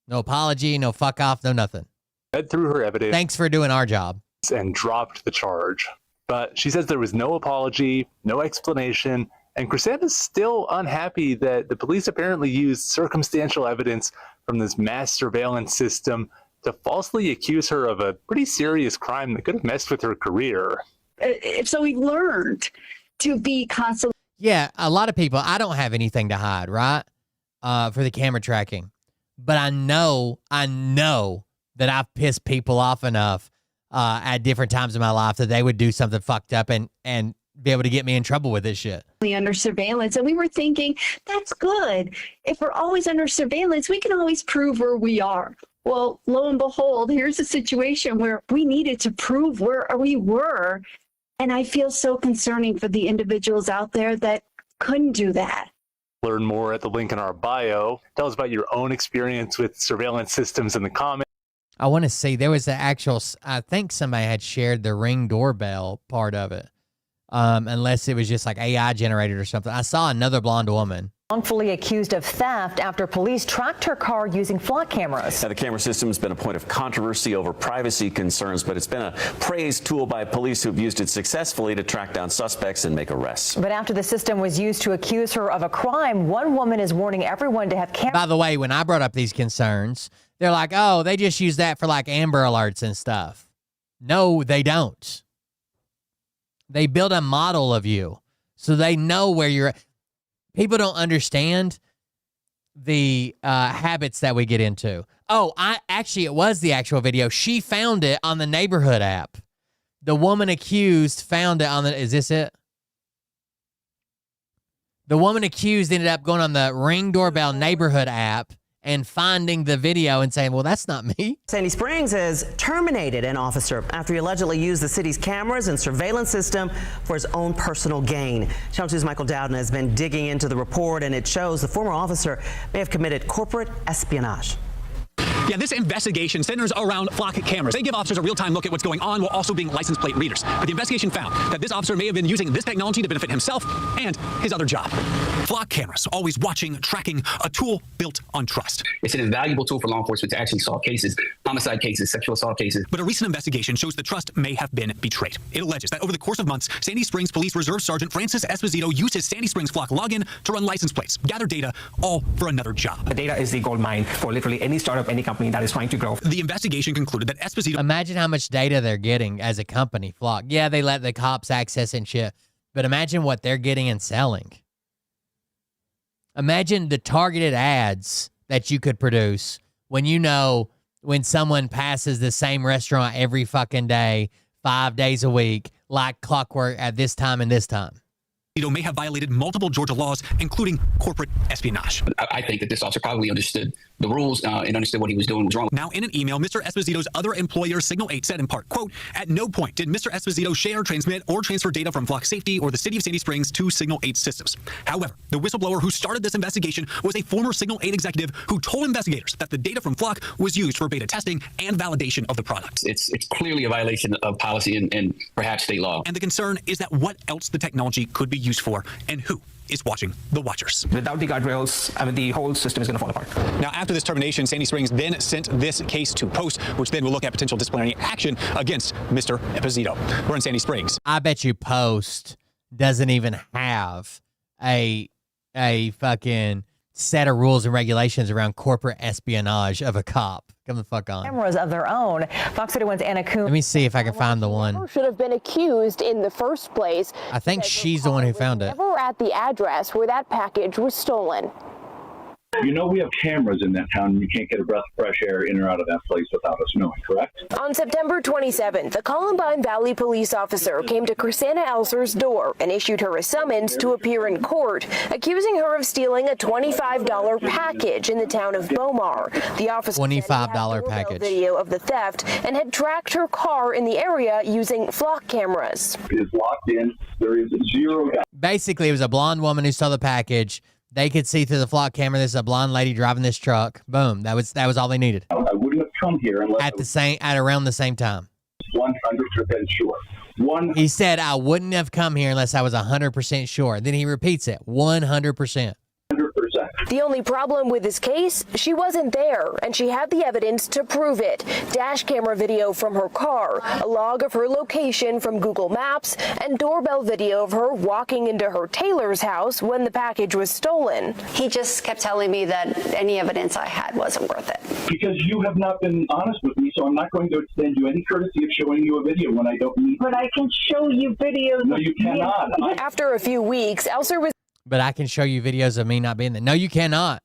[SPEAKER 1] No apology, no fuck off, no nothing.
[SPEAKER 14] Read through her evidence.
[SPEAKER 1] Thanks for doing our job.
[SPEAKER 14] And dropped the charge. But she says there was no apology, no explanation, and Chrisanna's still unhappy that the police apparently used circumstantial evidence from this mass surveillance system to falsely accuse her of a pretty serious crime that could have messed with her career.
[SPEAKER 16] So we learned to be constantly...
[SPEAKER 1] Yeah, a lot of people, I don't have anything to hide, right? For the camera tracking. But I know that I've pissed people off enough at different times in my life that they would do something fucked up and be able to get me in trouble with this shit.
[SPEAKER 16] Under surveillance, and we were thinking, that's good. If we're always under surveillance, we can always prove where we are. Well, lo and behold, here's a situation where we needed to prove where we were. And I feel so concerning for the individuals out there that couldn't do that.
[SPEAKER 14] Learn more at the link in our bio. Tell us about your own experience with surveillance systems in the comments.
[SPEAKER 1] I want to see. There was the actual, I think somebody had shared the Ring doorbell part of it. Unless it was just like AI generated or something. I saw another blonde woman.
[SPEAKER 17] Wrongfully accused of theft after police tracked her car using flock cameras.
[SPEAKER 18] Now, the camera system has been a point of controversy over privacy concerns, but it's been a praised tool by police who've used it successfully to track down suspects and make arrests.
[SPEAKER 17] But after the system was used to accuse her of a crime, one woman is warning everyone to have cameras.
[SPEAKER 1] By the way, when I brought up these concerns, they're like, oh, they just use that for like Amber Alerts and stuff. No, they don't. They build a model of you so they know where you're at. People don't understand the habits that we get into. Oh, it was the actual video. She found it on the neighborhood app. The woman accused found it on the, is this it? The woman accused ended up going on the Ring doorbell neighborhood app and finding the video and saying, well, that's not me.
[SPEAKER 19] Sandy Springs has terminated an officer after he allegedly used the city's cameras and surveillance system for his own personal gain. Channel 2's Michael Dowden has been digging into the report, and it shows the former officer may have committed corporate espionage.
[SPEAKER 20] Yeah, this investigation centers around flock cameras. They give officers a real-time look at what's going on while also being license plate readers. But the investigation found that this officer may have been using this technology to benefit himself and his other job. Flock cameras, always watching, tracking, a tool built on trust.
[SPEAKER 21] It's an invaluable tool for law enforcement to actually solve cases, homicide cases, sexual assault cases.
[SPEAKER 20] But a recent investigation shows the trust may have been betrayed. It alleges that over the course of months, Sandy Springs Police Reserve Sergeant Francis Esposito used his Sandy Springs flock login to run license plates, gather data, all for another job.
[SPEAKER 22] The data is the gold mine for literally any startup, any company that is trying to grow.
[SPEAKER 20] The investigation concluded that Esposito...
[SPEAKER 1] Imagine how much data they're getting as a company, Flock. Yeah, they let the cops access and shit, but imagine what they're getting and selling. Imagine the targeted ads that you could produce when you know when someone passes the same restaurant every fucking day, 5 days a week, like clockwork at this time and this time.
[SPEAKER 20] May have violated multiple Georgia laws, including corporate espionage.
[SPEAKER 21] I think that this officer probably understood the rules and understood what he was doing was wrong.
[SPEAKER 20] Now, in an email, Mr. Esposito's other employer, Signal 8, said in part, quote, at no point did Mr. Esposito share, transmit, or transfer data from Flock Safety or the City of Sandy Springs to Signal 8 systems. However, the whistleblower who started this investigation was a former Signal 8 executive who told investigators that the data from Flock was used for beta testing and validation of the product.
[SPEAKER 21] It's clearly a violation of policy and perhaps state law.
[SPEAKER 20] And the concern is that what else the technology could be used for and who is watching the watchers.
[SPEAKER 22] Without the guardrails, the whole system is going to fall apart.
[SPEAKER 20] Now, after this termination, Sandy Springs then sent this case to Post, which then will look at potential disciplinary action against Mr. Esposito. We're in Sandy Springs.
[SPEAKER 1] I bet you Post doesn't even have a fucking set of rules and regulations around corporate espionage of a cop. Come the fuck on.
[SPEAKER 17] Cameras of their own. Fox 31's Anna Coon.
[SPEAKER 1] Let me see if I can find the one.
[SPEAKER 23] Should have been accused in the first place.
[SPEAKER 1] I think she's the one who found it.
[SPEAKER 23] Never at the address where that package was stolen.
[SPEAKER 13] You know we have cameras in that town, and you can't get a breath of fresh air in or out of that place without us knowing, correct?
[SPEAKER 23] On September 27th, a Columbine Valley police officer came to Chrisanna Elser's door and issued her a summons to appear in court, accusing her of stealing a $25 package in the town of Bomar. The officer
[SPEAKER 1] $25 package.
[SPEAKER 23] Video of the theft and had tracked her car in the area using flock cameras.
[SPEAKER 13] It is locked in. There is zero.
[SPEAKER 1] Basically, it was a blonde woman who saw the package. They could see through the flock camera. This is a blonde lady driving this truck. Boom. That was all they needed.
[SPEAKER 13] I wouldn't have come here unless
[SPEAKER 1] at around the same time.
[SPEAKER 13] 100% sure.
[SPEAKER 1] He said I wouldn't have come here unless I was 100% sure. Then he repeats it. 100%.
[SPEAKER 23] The only problem with this case, she wasn't there, and she had the evidence to prove it. Dash camera video from her car, a log of her location from Google Maps, and doorbell video of her walking into her tailor's house when the package was stolen.
[SPEAKER 16] He just kept telling me that any evidence I had wasn't worth it.
[SPEAKER 13] Because you have not been honest with me, so I'm not going to extend you any courtesy of showing you a video when I don't need.
[SPEAKER 16] But I can show you videos.
[SPEAKER 13] No, you cannot.
[SPEAKER 23] After a few weeks, Elser was
[SPEAKER 1] But I can show you videos of me not being there. No, you cannot.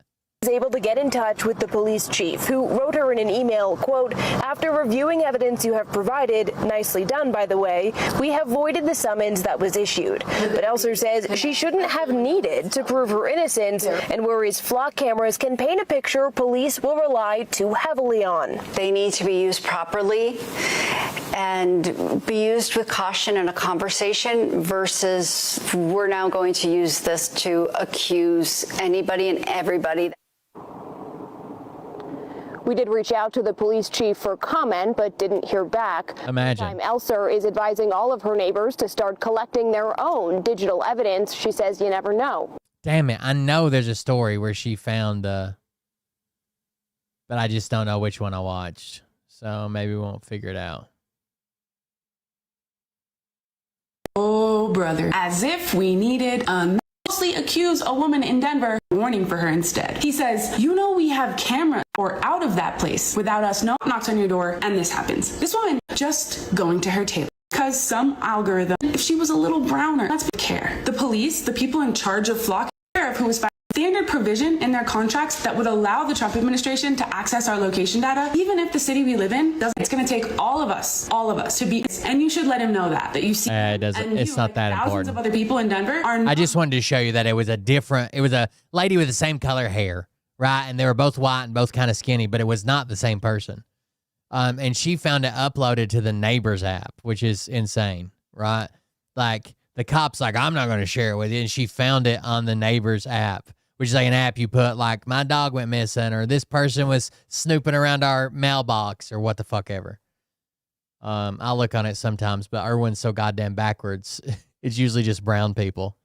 [SPEAKER 23] able to get in touch with the police chief, who wrote her in an email, quote, after reviewing evidence you have provided, nicely done by the way, we have voided the summons that was issued. But Elser says she shouldn't have needed to prove her innocence and worries flock cameras can paint a picture police will rely too heavily on.
[SPEAKER 16] They need to be used properly and be used with caution in a conversation versus we're now going to use this to accuse anybody and everybody.
[SPEAKER 23] We did reach out to the police chief for comment, but didn't hear back.
[SPEAKER 1] Imagine.
[SPEAKER 23] Elser is advising all of her neighbors to start collecting their own digital evidence. She says you never know.
[SPEAKER 1] Damn it. I know there's a story where she found but I just don't know which one I watched. So maybe we won't figure it out.
[SPEAKER 4] Oh, brother. As if we needed a falsely accuse a woman in Denver, warning for her instead. He says, you know we have cameras or out of that place without us. No knocks on your door and this happens. This woman just going to her table. Because some algorithm, if she was a little browner, that's care. The police, the people in charge of Flock, who was standard provision in their contracts that would allow the Trump administration to access our location data, even if the city we live in doesn't. It's going to take all of us to be, and you should let him know that you see.
[SPEAKER 1] It doesn't. It's not that
[SPEAKER 4] thousands
[SPEAKER 1] important.
[SPEAKER 4] of other people in Denver are.
[SPEAKER 1] I just wanted to show you that it was a lady with the same color hair, right? And they were both white and both kind of skinny, but it was not the same person. And she found it uploaded to the Neighbors app, which is insane, right? Like the cop's like, I'm not going to share it with you. And she found it on the Neighbors app, which is like an app you put like, my dog went missing, or this person was snooping around our mailbox, or what the fuck ever. I'll look on it sometimes, but Irwin's so goddamn backwards. It's usually just brown people.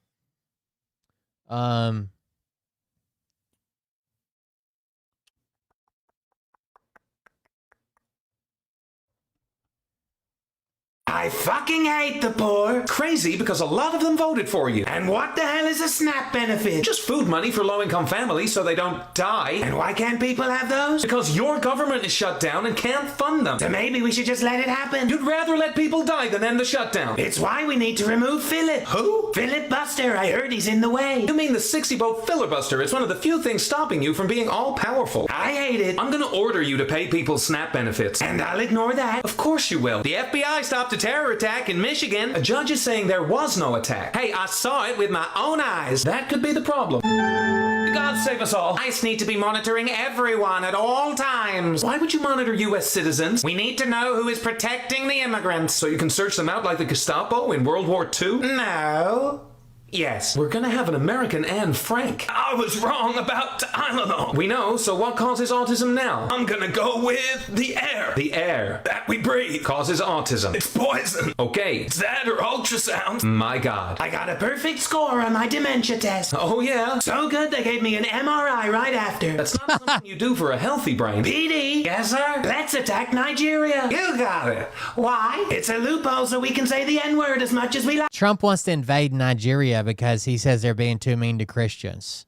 [SPEAKER 5] I fucking hate the poor. Crazy because a lot of them voted for you. And what the hell is a SNAP benefit?
[SPEAKER 6] Just food money for low-income families so they don't die.
[SPEAKER 5] And why can't people have those?
[SPEAKER 6] Because your government is shut down and can't fund them.
[SPEAKER 5] So maybe we should just let it happen.
[SPEAKER 6] You'd rather let people die than end the shutdown.
[SPEAKER 5] It's why we need to remove Philip.
[SPEAKER 6] Who?
[SPEAKER 5] Philip Buster. I heard he's in the way.
[SPEAKER 6] You mean the 60-vote filibuster is one of the few things stopping you from being all-powerful.
[SPEAKER 5] I hate it.
[SPEAKER 6] I'm gonna order you to pay people's SNAP benefits.
[SPEAKER 5] And I'll ignore that.
[SPEAKER 6] Of course you will. The FBI stopped a terror attack in Michigan. A judge is saying there was no attack.
[SPEAKER 5] Hey, I saw it with my own eyes.
[SPEAKER 6] That could be the problem. God save us all.
[SPEAKER 5] ICE need to be monitoring everyone at all times.
[SPEAKER 6] Why would you monitor U.S. citizens?
[SPEAKER 5] We need to know who is protecting the immigrants.
[SPEAKER 6] So you can search them out like the Gestapo in World War II?
[SPEAKER 5] No. Yes.
[SPEAKER 6] We're gonna have an American Anne Frank.
[SPEAKER 5] I was wrong about Tylenol.
[SPEAKER 6] We know, so what causes autism now?
[SPEAKER 5] I'm gonna go with the air.
[SPEAKER 6] The air
[SPEAKER 5] that we breathe
[SPEAKER 6] causes autism.
[SPEAKER 5] It's poison.
[SPEAKER 6] Okay.
[SPEAKER 5] It's that or ultrasound.
[SPEAKER 6] My God.
[SPEAKER 5] I got a perfect score on my dementia test.
[SPEAKER 6] Oh, yeah?
[SPEAKER 5] So good they gave me an MRI right after.
[SPEAKER 6] That's not something you do for a healthy brain.
[SPEAKER 5] PD. Yes, sir. Let's attack Nigeria.
[SPEAKER 6] You got it.
[SPEAKER 5] Why? It's a loophole so we can say the N-word as much as we like.
[SPEAKER 1] Trump wants to invade Nigeria because he says they're being too mean to Christians.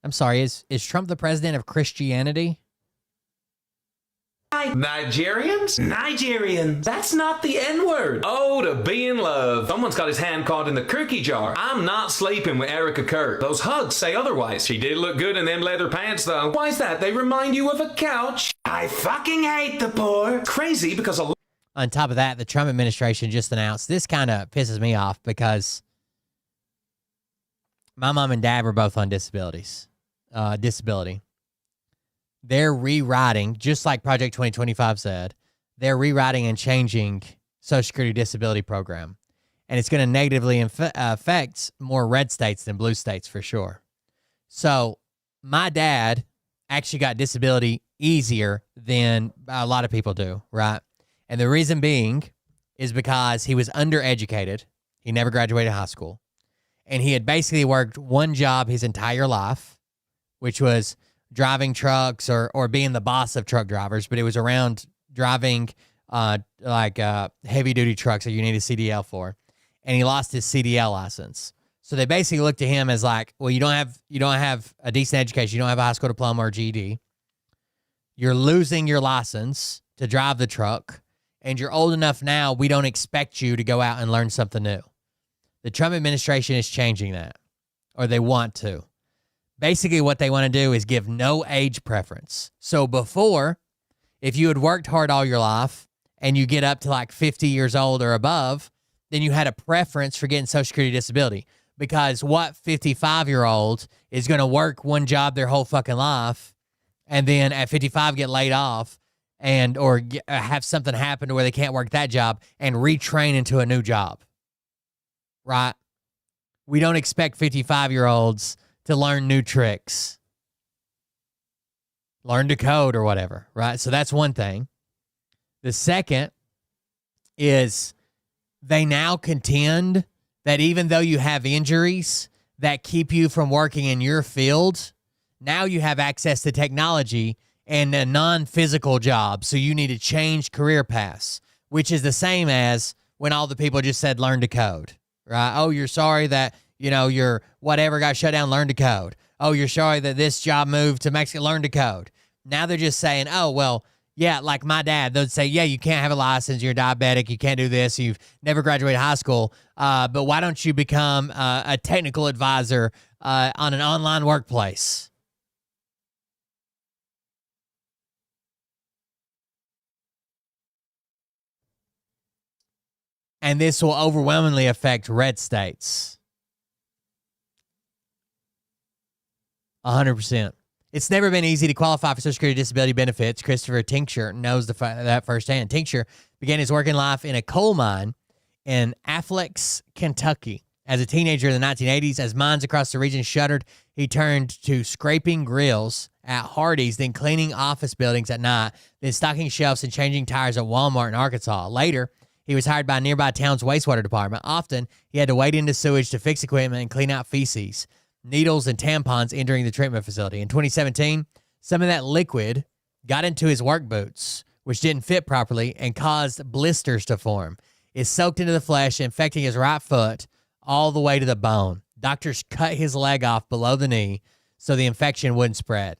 [SPEAKER 1] I'm sorry, is Trump the president of Christianity?
[SPEAKER 6] Nigerians?
[SPEAKER 5] Nigerians.
[SPEAKER 6] That's not the N-word. Oh, to be in love. Someone's got his hand caught in the cookie jar. I'm not sleeping with Erica Kirk. Those hugs say otherwise. She did look good in them leather pants, though. Why's that? They remind you of a couch.
[SPEAKER 5] I fucking hate the poor.
[SPEAKER 6] Crazy because
[SPEAKER 1] On top of that, the Trump administration just announced, this kind of pisses me off because my mom and dad were both on disability. They're rewriting, just like Project 2025 said, they're rewriting and changing Social Security disability program. And it's going to negatively affect more red states than blue states for sure. So my dad actually got disability easier than a lot of people do, right? And the reason being is because he was undereducated. He never graduated high school. And he had basically worked one job his entire life, which was driving trucks or being the boss of truck drivers, but it was around driving heavy duty trucks that you need a CDL for. And he lost his CDL license. So they basically looked at him as like, well, you don't have a decent education, you don't have a high school diploma or GED. You're losing your license to drive the truck, and you're old enough now, we don't expect you to go out and learn something new. The Trump administration is changing that, or they want to. Basically, what they want to do is give no age preference. So before, if you had worked hard all your life and you get up to like 50 years old or above, then you had a preference for getting Social Security disability. Because what 55-year-old is going to work one job their whole fucking life and then at 55 get laid off or have something happen to where they can't work that job and retrain into a new job? Right? We don't expect 55-year-olds to learn new tricks. learn to code or whatever, right? So that's one thing. The second is they now contend that even though you have injuries that keep you from working in your field, now you have access to technology and a non-physical job, so you need to change career paths, which is the same as when all the people just said learn to code, right? Oh, you're sorry that, your whatever got shut down, learn to code. Oh, you're sorry that this job moved to Mexico, learn to code. Now they're just saying, oh, well, yeah, like my dad, they'd say, yeah, you can't have a license, you're diabetic, you can't do this, you've never graduated high school, but why don't you become a technical advisor on an online workplace? And this will overwhelmingly affect red states. 100%. It's never been easy to qualify for Social Security disability benefits. Christopher Tincture knows that firsthand. Tincture began his working life in a coal mine in Afflex, Kentucky. As a teenager in the 1980s, as mines across the region shuttered, he turned to scraping grills at Hardee's, then cleaning office buildings at night, then stocking shelves and changing tires at Walmart in Arkansas. Later, he was hired by a nearby town's wastewater department. Often, he had to wade into sewage to fix equipment and clean out feces, needles, and tampons entering the treatment facility. In 2017, some of that liquid got into his work boots, which didn't fit properly and caused blisters to form. It soaked into the flesh, infecting his right foot all the way to the bone. Doctors cut his leg off below the knee so the infection wouldn't spread.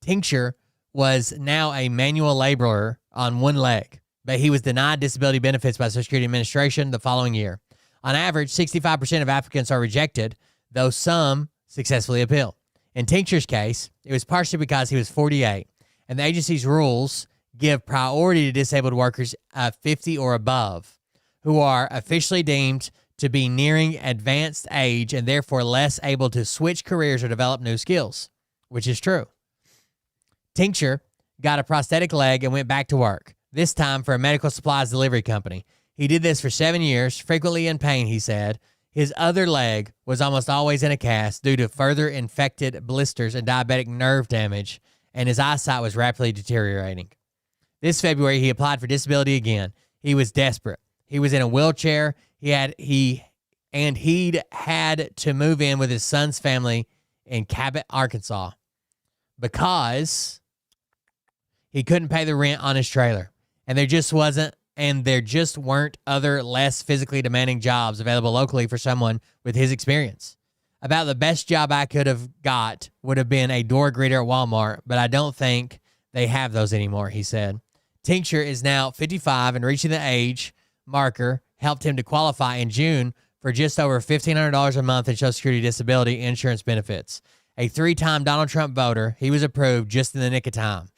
[SPEAKER 1] Tincture was now a manual laborer on one leg, but he was denied disability benefits by the Social Security Administration the following year. On average, 65% of applicants are rejected, though some successfully appeal. In Tincture's case, it was partially because he was 48, and the agency's rules give priority to disabled workers 50 or above, who are officially deemed to be nearing advanced age and therefore less able to switch careers or develop new skills, which is true. Tincture got a prosthetic leg and went back to work, this time for a medical supplies delivery company. He did this for 7 years, frequently in pain, he said. His other leg was almost always in a cast due to further infected blisters and diabetic nerve damage, and his eyesight was rapidly deteriorating. This February, he applied for disability again. He was desperate. He was in a wheelchair. He'd had to move in with his son's family in Cabot, Arkansas, because he couldn't pay the rent on his trailer, and there just weren't other less physically demanding jobs available locally for someone with his experience. About the best job I could have got would have been a door greeter at Walmart, but I don't think they have those anymore, he said. Tincture is now 55 and reaching the age marker helped him to qualify in June for just over $1,500 a month in Social Security disability insurance benefits. A 3-time Donald Trump voter, he was approved just in the nick of time.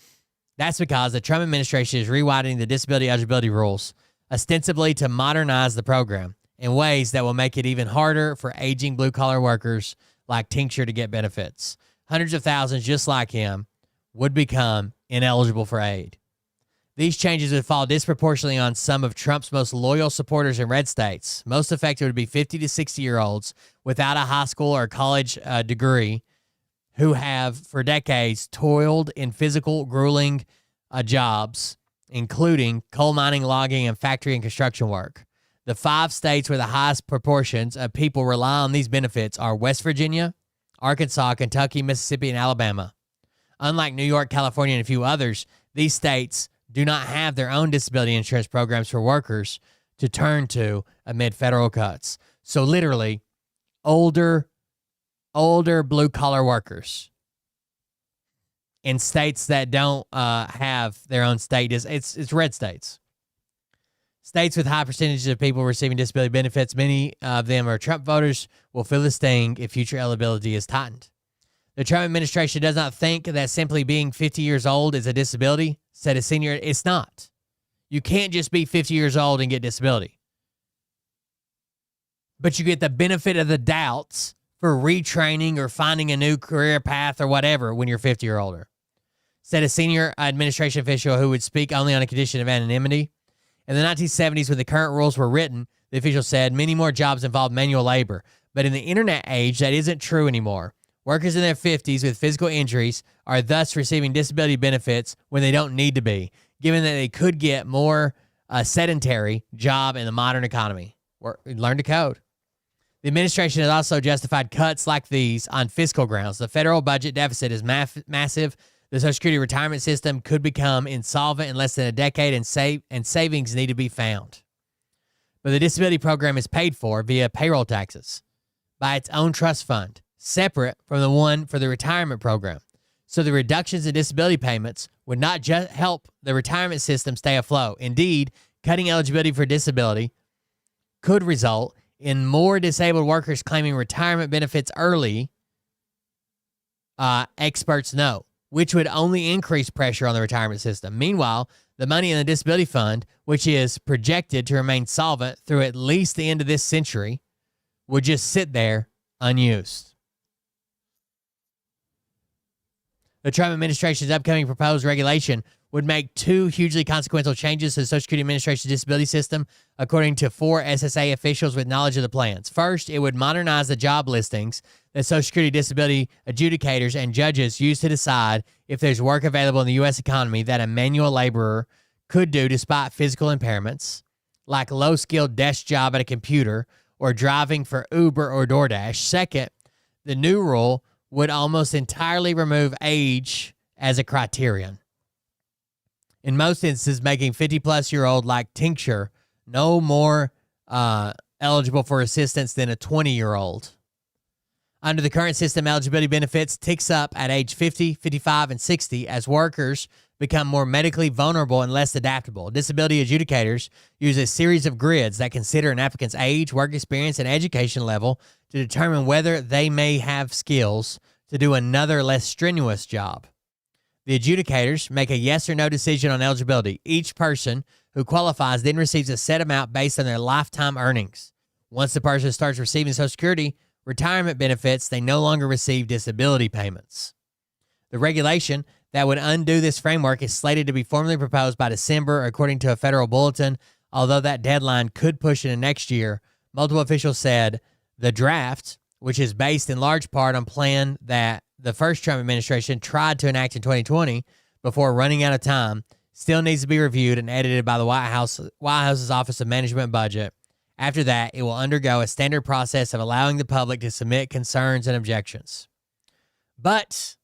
[SPEAKER 1] That's because the Trump administration is rewidening the disability eligibility rules, ostensibly to modernize the program in ways that will make it even harder for aging blue-collar workers like Tincture to get benefits. Hundreds of thousands just like him would become ineligible for aid. These changes would fall disproportionately on some of Trump's most loyal supporters in red states. Most affected would be 50 to 60-year-olds without a high school or college degree who have, for decades, toiled in physical, grueling jobs, including coal mining, logging, and factory and construction work. The 5 states where the highest proportions of people rely on these benefits are West Virginia, Arkansas, Kentucky, Mississippi, and Alabama. Unlike New York, California, and a few others, these states do not have their own disability insurance programs for workers to turn to amid federal cuts. So literally, older blue-collar workers in states that don't have their own state, it's red states. States with high percentages of people receiving disability benefits, many of them are Trump voters, will feel the sting if future eligibility is tightened. The Trump administration does not think that simply being 50 years old is a disability, said a senior. It's not. You can't just be 50 years old and get disability. But you get the benefit of the doubts for retraining or finding a new career path or whatever when you're 50 or older, said a senior administration official who would speak only on a condition of anonymity. In the 1970s, when the current rules were written, the official said many more jobs involved manual labor. But in the internet age, that isn't true anymore. Workers in their 50s with physical injuries are thus receiving disability benefits when they don't need to be, given that they could get more sedentary job in the modern economy. Learn to code. The administration has also justified cuts like these on fiscal grounds. The federal budget deficit is massive. The Social Security retirement system could become insolvent in less than a decade, and savings need to be found. But the disability program is paid for via payroll taxes by its own trust fund, separate from the one for the retirement program. So the reductions in disability payments would not just help the retirement system stay afloat. Indeed, cutting eligibility for disability could result in more disabled workers claiming retirement benefits early, experts know, which would only increase pressure on the retirement system. Meanwhile, the money in the disability fund, which is projected to remain solvent through at least the end of this century, would just sit there unused. The Trump administration's upcoming proposed regulation would make two hugely consequential changes to the Social Security Administration's disability system, according to 4 SSA officials with knowledge of the plans. First, it would modernize the job listings that Social Security disability adjudicators and judges use to decide if there's work available in the U.S. economy that a manual laborer could do despite physical impairments, like a low-skilled desk job at a computer or driving for Uber or DoorDash. Second, the new rule would almost entirely remove age as a criterion. In most instances, making 50-plus-year-old like Tincture no more eligible for assistance than a 20-year-old. Under the current system, eligibility benefits ticks up at age 50, 55, and 60 as workers become more medically vulnerable and less adaptable. Disability adjudicators use a series of grids that consider an applicant's age, work experience, and education level to determine whether they may have skills to do another less strenuous job. The adjudicators make a yes or no decision on eligibility. Each person who qualifies then receives a set amount based on their lifetime earnings. Once the person starts receiving Social Security retirement benefits, they no longer receive disability payments. The regulation that would undo this framework is slated to be formally proposed by December, according to a federal bulletin. Although that deadline could push into next year, multiple officials said the draft, which is based in large part on a plan that the first Trump administration tried to enact in 2020 before running out of time, still needs to be reviewed and edited by the White House's Office of Management and Budget. After that, it will undergo a standard process of allowing the public to submit concerns and objections. But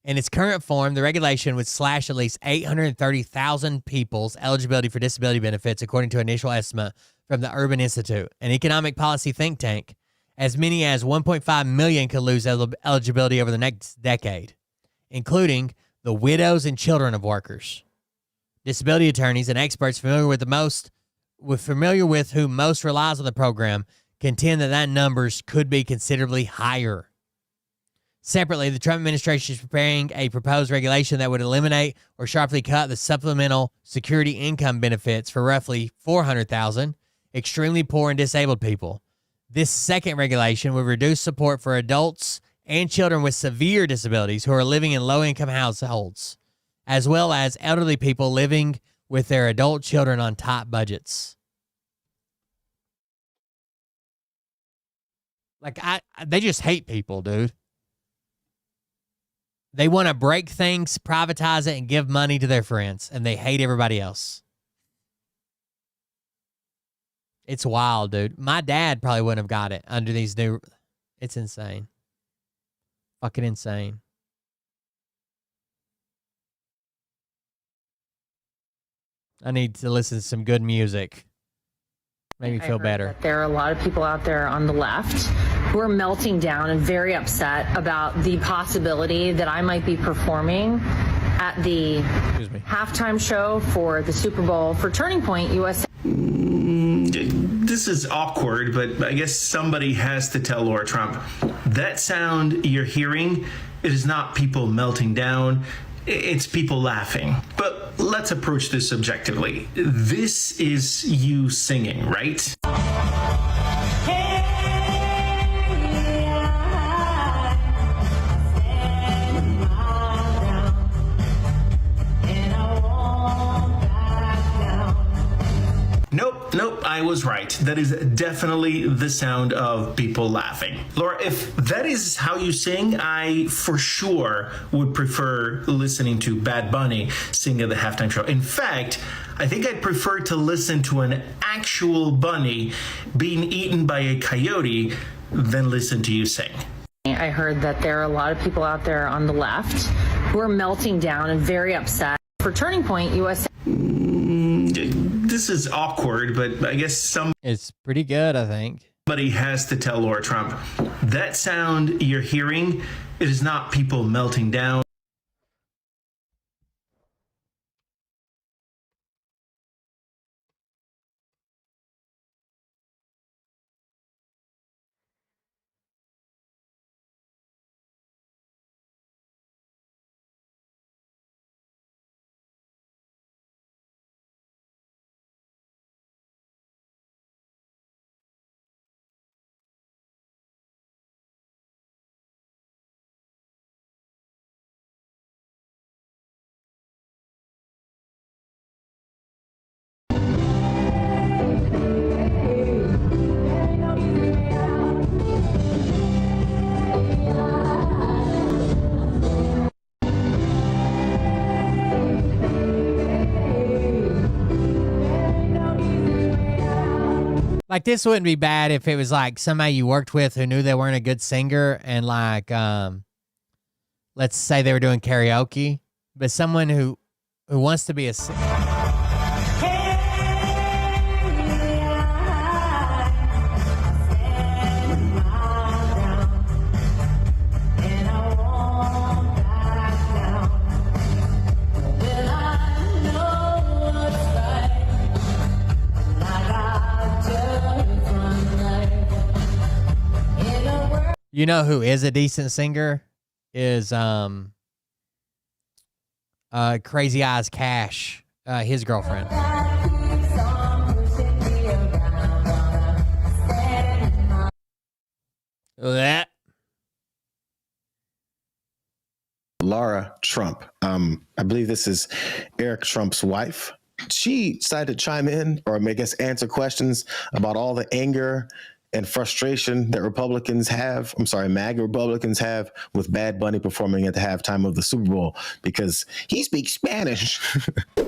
[SPEAKER 1] in its current form, the regulation would slash at least 830,000 people's eligibility for disability benefits, according to an initial estimate from the Urban Institute, an economic policy think tank. As many as 1.5 million could lose eligibility over the next decade, including the widows and children of workers. Disability attorneys and experts familiar with who most relies on the program contend that numbers could be considerably higher. Separately, the Trump administration is preparing a proposed regulation that would eliminate or sharply cut the supplemental security income benefits for roughly 400,000 extremely poor and disabled people. This second regulation would reduce support for adults and children with severe disabilities who are living in low-income households, as well as elderly people living with their adult children on tight budgets. They just hate people, dude. They want to break things, privatize it, and give money to their friends, and they hate everybody else. It's wild, dude. My dad probably wouldn't have got it under these new... It's insane. Fucking insane. I need to listen to some good music. Make me feel better.
[SPEAKER 7] There are a lot of people out there on the left who are melting down and very upset about the possibility that I might be performing at the halftime show for the Super Bowl for Turning Point USA.
[SPEAKER 8] This is awkward, but I guess somebody has to tell Laura Trump. That sound you're hearing, it is not people melting down. It's people laughing. But let's approach this objectively. This is you singing, right? Nope, Nope, I was right. That is definitely the sound of people laughing. Laura, if that is how you sing, I for sure would prefer listening to Bad Bunny sing at the halftime show. In fact, I think I'd prefer to listen to an actual bunny being eaten by a coyote than listen to you sing.
[SPEAKER 7] I heard that there are a lot of people out there on the left who are melting down and very upset. For Turning Point USA.
[SPEAKER 8] This is awkward, but I guess
[SPEAKER 1] it's pretty good, I think.
[SPEAKER 8] Somebody has to tell Laura Trump, that sound you're hearing, it is not people melting down.
[SPEAKER 1] Like, this wouldn't be bad if it was like somebody you worked with who knew they weren't a good singer, and like, let's say they were doing karaoke, but someone who wants to be a singer. You know who is a decent singer? Is Crazy Eyes Cash, his girlfriend. That.
[SPEAKER 3] Laura Trump. I believe this is Eric Trump's wife. She decided to chime in, or I guess answer questions about all the anger and frustration that MAGA Republicans have with Bad Bunny performing at the halftime of the Super Bowl because he speaks Spanish.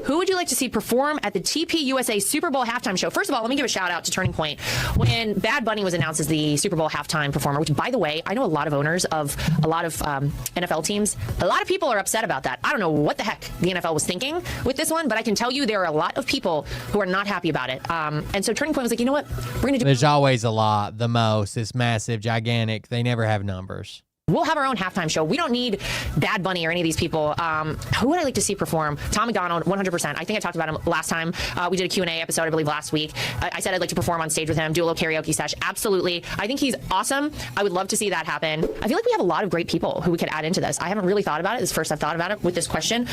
[SPEAKER 9] Who would you like to see perform at the TPUSA Super Bowl halftime show? First of all, let me give a shout out to Turning Point. When Bad Bunny was announced as the Super Bowl halftime performer, which, by the way, I know a lot of owners of a lot of NFL teams, a lot of people are upset about that. I don't know what the heck the NFL was thinking with this one, but I can tell you there are a lot of people who are not happy about it. And so Turning Point was like, you know what? We're going to do.
[SPEAKER 1] There's always a lot, the most. It's massive, gigantic. They never have numbers.
[SPEAKER 9] We'll have our own halftime show. We don't need Bad Bunny or any of these people. Who would I like to see perform? Tom McDonald, 100%. I think I talked about him last time. We did a Q&A episode, I believe, last week. I said I'd like to perform on stage with him, do a little karaoke sesh. Absolutely. I think he's awesome. I would love to see that happen. I feel like we have a lot of great people who we could add into this. I haven't really thought about it. It's the first I've thought about it with this question.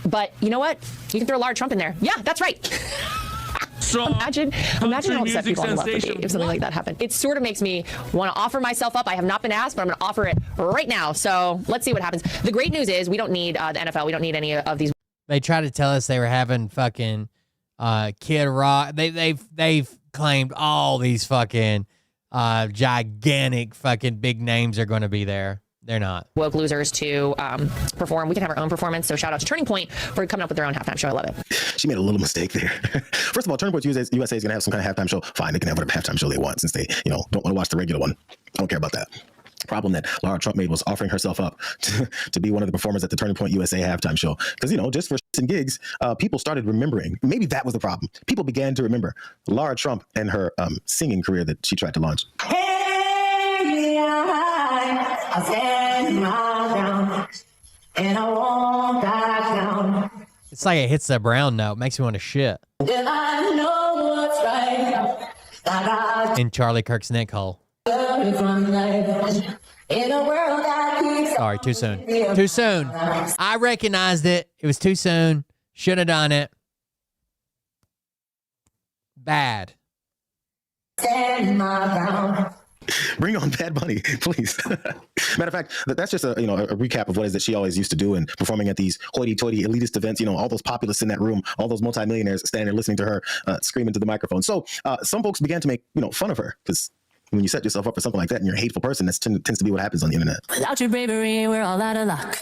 [SPEAKER 9] But you know what? You can throw Laura Trump in there. Yeah, that's right. Imagine how upset people on the left would be if something like that happened. It sort of makes me want to offer myself up. I have not been asked, but I'm going to offer it right now. So let's see what happens. The great news is we don't need the NFL. We don't need any of these.
[SPEAKER 1] They tried to tell us they were having fucking Kid Rock. They've claimed all these fucking gigantic fucking big names are going to be there. They're not.
[SPEAKER 9] Woke losers to perform. We can have our own performance. So shout out to Turning Point for coming up with their own halftime show. I love it.
[SPEAKER 3] She made a little mistake there. First of all, Turning Point USA is going to have some kind of halftime show. Fine, they can have whatever halftime show they want since they, don't want to watch the regular one. I don't care about that. The problem that Laura Trump made was offering herself up to be one of the performers at the Turning Point USA halftime show. Because, just for shits and gigs, people started remembering. Maybe that was the problem. People began to remember Laura Trump and her singing career that she tried to launch.
[SPEAKER 2] I stand my ground, and I won't back down.
[SPEAKER 1] It's like it hits a brown note. Makes me want to shit.
[SPEAKER 2] And I know what's right.
[SPEAKER 1] In Charlie Kirk's neck hole.
[SPEAKER 2] In a world that keeps
[SPEAKER 1] Sorry, too soon. Too soon. I recognized it. It was too soon. Should have done it. Bad.
[SPEAKER 2] stand my ground.
[SPEAKER 3] Bring on Bad Bunny, please. Matter of fact, that's just a recap of what it is that she always used to do and performing at these hoity-toity elitist events. All those populists in that room, all those multimillionaires standing there listening to her scream into the microphone. So some folks began to make fun of her because when you set yourself up for something like that and you're a hateful person, that tends to be what happens on the internet.
[SPEAKER 2] Without your bravery, we're all out of luck.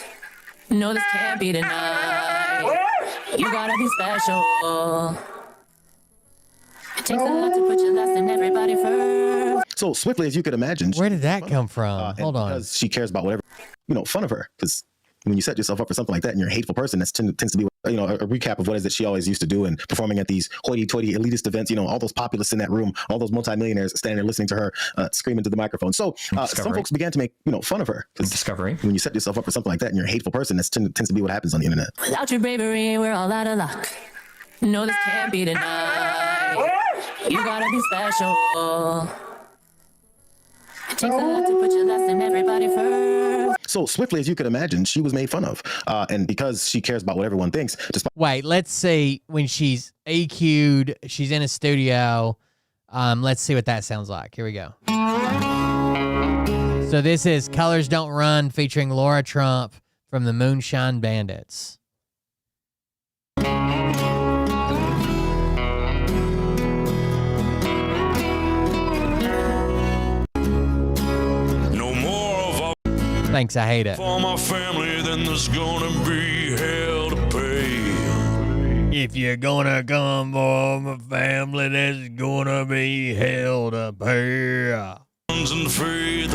[SPEAKER 2] No, this can't be denied. You gotta be special. It takes a lot to put your last in everybody first.
[SPEAKER 3] So swiftly as you could imagine.
[SPEAKER 1] Where did that come from? Hold on.
[SPEAKER 3] Because she cares about whatever, fun of her. Because when you set yourself up for something like that and you're a hateful person, that tends to be a recap of what it is that she always used to do and performing at these hoity-toity elitist events. All those populists in that room, all those multimillionaires standing there listening to her scream into the microphone. So some folks began to make fun of her. Discovery. When you set yourself up for something like that and you're a hateful person, that tends to be what happens on the internet.
[SPEAKER 2] Without your bravery, we're all out of luck. No, this can't be denied. You gotta be special. It takes a lot to put your last in everybody first.
[SPEAKER 3] So swiftly as you could imagine, she was made fun of. And because she cares about what everyone thinks.
[SPEAKER 1] Wait, let's see when she's EQ'd, she's in a studio. Let's see what that sounds like. Here we go. So this is Colors Don't Run featuring Laura Trump from the Moonshine Bandits. Thanks, I hate it.
[SPEAKER 10] For my family, then there's gonna be hell to pay.
[SPEAKER 1] If you're gonna come for my family, there's gonna be hell to pay.
[SPEAKER 10] Guns and faith,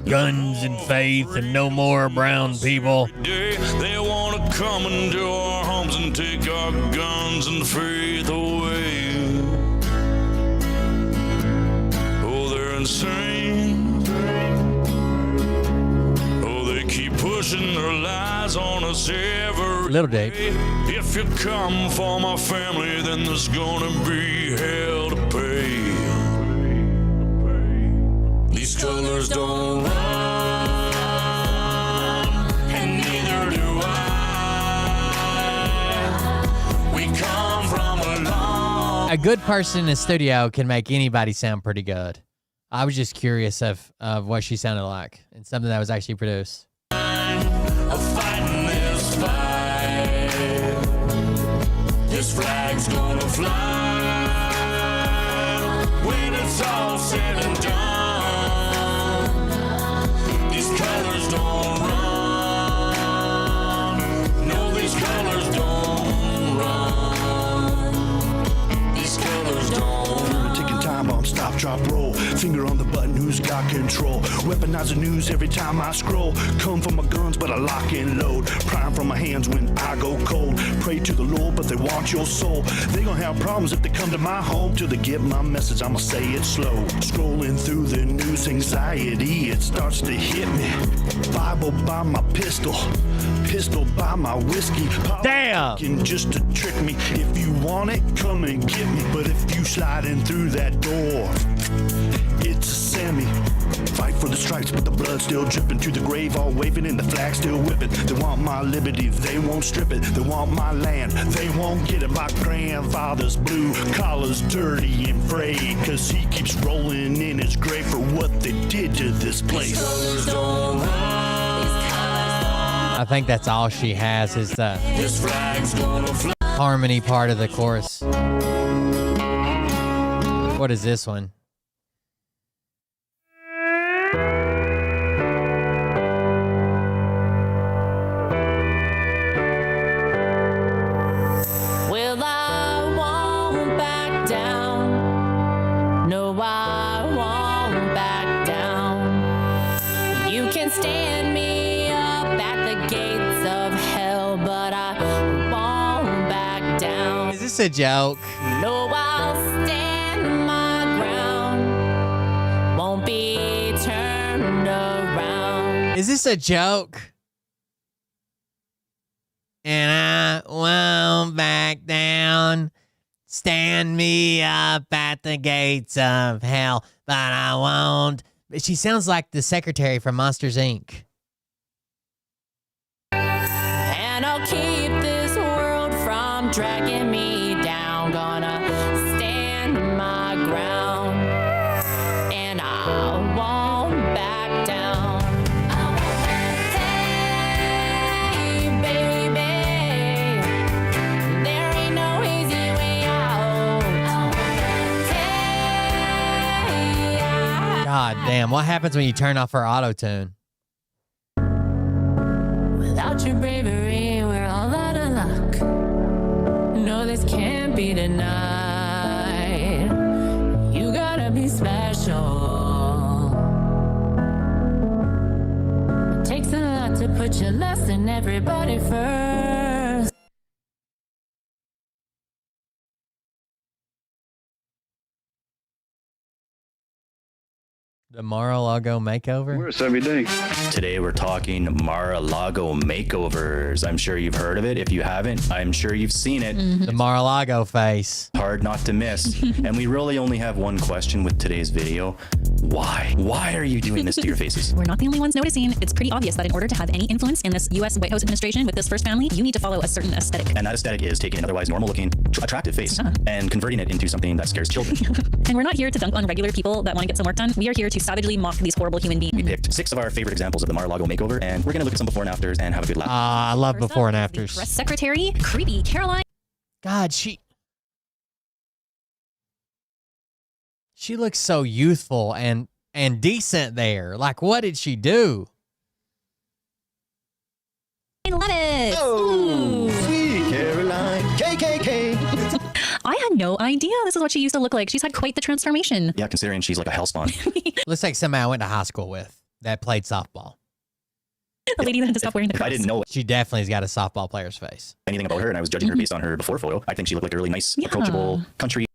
[SPEAKER 1] guns and faith, and no more brown people.
[SPEAKER 10] day they wanna come into our homes and take our guns and faith away. Oh, they're insane. Keep pushing their lies on us every
[SPEAKER 1] Little Dave.
[SPEAKER 10] day. If you come for my family, then there's gonna be hell to pay. These colors don't run, and neither do I. We come from a long...
[SPEAKER 1] A good person in the studio can make anybody sound pretty good. I was just curious of what she sounded like and something that was actually produced.
[SPEAKER 10] Of fighting this fight. This flag's gonna fly when it's all said and done. These colors don't run. No, these colors don't run. These colors don't.
[SPEAKER 11] Ticking time bomb, stop, drop, roll. Finger on the button, who's got control? Weaponize the news every time I scroll. Come for my guns, but I lock and load. Prime from my hands when I go cold. Pray to the Lord, but they want your soul. They gonna have problems if they come to my home. Till they get my message, I'ma say it slow. Scrolling through the news, anxiety, it starts to hit me. Bible by my pistol by my whiskey.
[SPEAKER 1] Damn!
[SPEAKER 11] Just to trick me. If you want it, come and get me. But if you slide in through that door, it's a Sammy. Fight for the stripes, but the blood still dripping to the grave, all waving and the flag still whipping. They want my liberty, they won't strip it. They want my land, they won't get it. My grandfather's blue collar's dirty and frayed, cause he keeps rolling in his grave for what they did to this place.
[SPEAKER 1] I think that's all she has is the harmony part of the chorus. What is this one?
[SPEAKER 2] Well, I won't back down. No, I won't back down. You can stand me up at the gates of hell, but I won't back down.
[SPEAKER 1] Is this a joke?
[SPEAKER 2] No, I'll stand my ground. Won't be turned around.
[SPEAKER 1] Is this a joke? And I won't back down. Stand me up at the gates of hell, but I won't. She sounds like the secretary from Monsters, Inc.
[SPEAKER 2] And I'll keep this world from dragging me down. Gonna stand my ground.
[SPEAKER 1] Damn, what happens when you turn off her auto-tune?
[SPEAKER 2] Without your bravery, we're all out of luck. No, this can't be denied. You gotta be special. It takes a lot to put you less than everybody first.
[SPEAKER 1] The Mar-a-Lago makeover?
[SPEAKER 12] Worse every day. Today we're talking Mar-a-Lago makeovers. I'm sure you've heard of it. If you haven't, I'm sure you've seen it.
[SPEAKER 1] The Mar-a-Lago face.
[SPEAKER 12] Hard not to miss. And we really only have one question with today's video. Why? Why are you doing this to your faces?
[SPEAKER 14] We're not the only ones noticing. It's pretty obvious that in order to have any influence in this U.S. White House administration with this first family, you need to follow a certain aesthetic.
[SPEAKER 12] And that aesthetic is taking an otherwise normal-looking, attractive face and converting it into something that scares children.
[SPEAKER 14] And we're not here to dunk on regular people that want to get some work done. We are here to savagely mock these horrible human beings.
[SPEAKER 12] We picked 6 of our favorite examples of the Mar-a-Lago makeover, and we're going to look at some before and afters and have a good laugh.
[SPEAKER 1] I love before and afters.
[SPEAKER 14] Press secretary, creepy Caroline.
[SPEAKER 1] God, she looks so youthful and decent there. Like, what did she do?
[SPEAKER 14] I love it.
[SPEAKER 12] Oh, sweet Caroline. KKK.
[SPEAKER 14] I had no idea this is what she used to look like. She's had quite the transformation.
[SPEAKER 12] Yeah, considering she's like a hellspawn.
[SPEAKER 1] Looks like somebody I went to high school with that played softball.
[SPEAKER 14] The lady that had to stop wearing the
[SPEAKER 12] If I
[SPEAKER 14] cross.
[SPEAKER 12] didn't know
[SPEAKER 1] She definitely has got a softball player's face.
[SPEAKER 12] anything about her and I was judging her based on her before photo, I think she looked like a really nice,
[SPEAKER 14] Yeah.
[SPEAKER 12] approachable country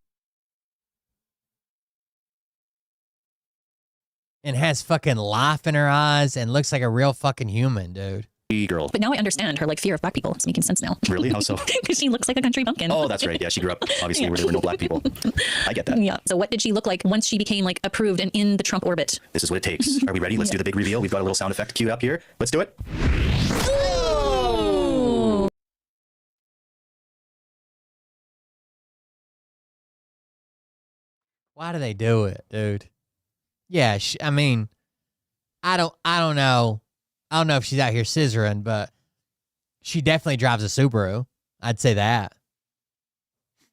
[SPEAKER 1] And has fucking life in her eyes and looks like a real fucking human, dude.
[SPEAKER 12] girl.
[SPEAKER 14] But now I understand her like fear of black people. It's making sense now.
[SPEAKER 12] Really? How so?
[SPEAKER 14] Because she looks like a country bumpkin.
[SPEAKER 12] Oh, that's right. Yeah, she grew up obviously where there were no black people. I get that.
[SPEAKER 14] Yeah. So what did she look like once she became like approved and in the Trump orbit?
[SPEAKER 12] This is what it takes. Are we ready? Let's do the big reveal. We've got a little sound effect queued up here. Let's do it.
[SPEAKER 1] Why do they do it, dude? Yeah, I mean, I don't know. I don't know if she's out here scissoring, but she definitely drives a Subaru. I'd say that.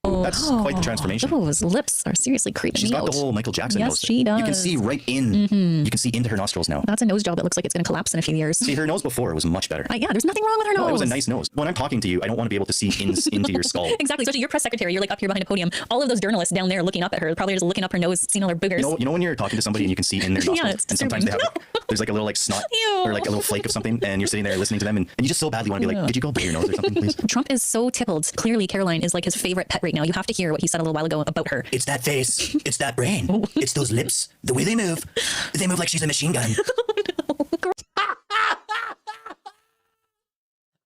[SPEAKER 12] That's quite the transformation.
[SPEAKER 14] Those lips are seriously creeping
[SPEAKER 12] She's
[SPEAKER 14] me
[SPEAKER 12] got
[SPEAKER 14] out.
[SPEAKER 12] the whole Michael Jackson
[SPEAKER 14] Yes,
[SPEAKER 12] nose.
[SPEAKER 14] she does.
[SPEAKER 12] You can see right in.
[SPEAKER 14] Mhm.
[SPEAKER 12] You can see into her nostrils now.
[SPEAKER 14] That's a nose job that looks like it's going to collapse in a few years.
[SPEAKER 12] See, her nose before was much better.
[SPEAKER 14] Yeah, there's nothing wrong with her nose.
[SPEAKER 12] No, it was a nice nose. When I'm talking to you, I don't want to be able to see into your skull.
[SPEAKER 14] Exactly. Especially your press secretary. You're like up here behind a podium. All of those journalists down there looking up at her, probably just looking up her nose, seeing all her boogers.
[SPEAKER 12] You know when you're talking to somebody and you can see in their nostrils,
[SPEAKER 14] Yeah, it's
[SPEAKER 12] and sometimes they have
[SPEAKER 14] disturbing.
[SPEAKER 12] there's like a little like snot
[SPEAKER 14] Ew.
[SPEAKER 12] or like a little flake of something, and you're sitting there listening to them, and you just so badly want to be like, could you go bite your nose or something, please?
[SPEAKER 14] Trump is so tickled. Clearly, Caroline is like his favorite pet right now. You have to hear what he said a little while ago about her.
[SPEAKER 15] It's that face. It's that brain. It's those lips. The way they move. They move like she's a machine gun.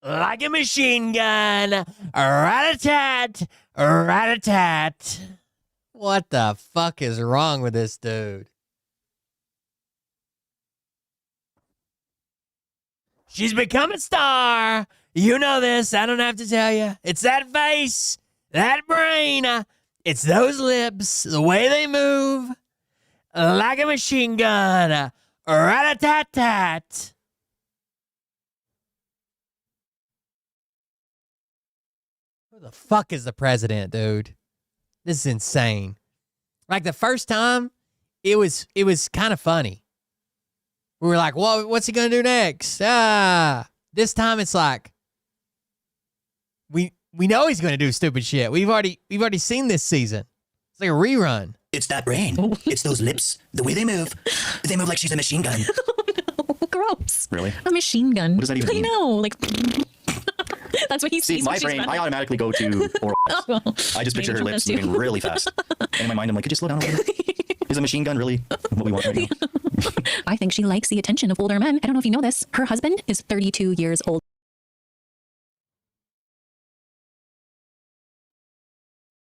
[SPEAKER 1] Like a machine gun. Rat-a-tat. Rat-a-tat. What the fuck is wrong with this dude? She's become a star. You know this. I don't have to tell you. It's that face. That brain. It's those lips. The way they move. Like a machine gun. Rat-a-tat-tat. Who the fuck is the president, dude? This is insane. Like the first time, it was kind of funny. We were like, "Well, what's he gonna do next?" This time it's like we know he's gonna do stupid shit. We've already seen this season. It's like a rerun.
[SPEAKER 15] It's that brain. It's those lips. The way they move. They move like she's a machine gun.
[SPEAKER 14] Gross.
[SPEAKER 12] Really?
[SPEAKER 14] A machine gun.
[SPEAKER 12] What does that even mean?
[SPEAKER 14] I know. Like, that's what he
[SPEAKER 12] See,
[SPEAKER 14] sees.
[SPEAKER 12] my
[SPEAKER 14] when she's
[SPEAKER 12] brain,
[SPEAKER 14] running.
[SPEAKER 12] I automatically go to oral.
[SPEAKER 14] Oh.
[SPEAKER 12] I just picture her
[SPEAKER 14] Maybe
[SPEAKER 12] lips
[SPEAKER 14] Trump does
[SPEAKER 12] moving
[SPEAKER 14] too.
[SPEAKER 12] really fast. And in my mind, I'm like, could you slow down a little bit? Is a machine gun really what we want right now?
[SPEAKER 14] I think she likes the attention of older men. I don't know if you know this. Her husband is 32 years old.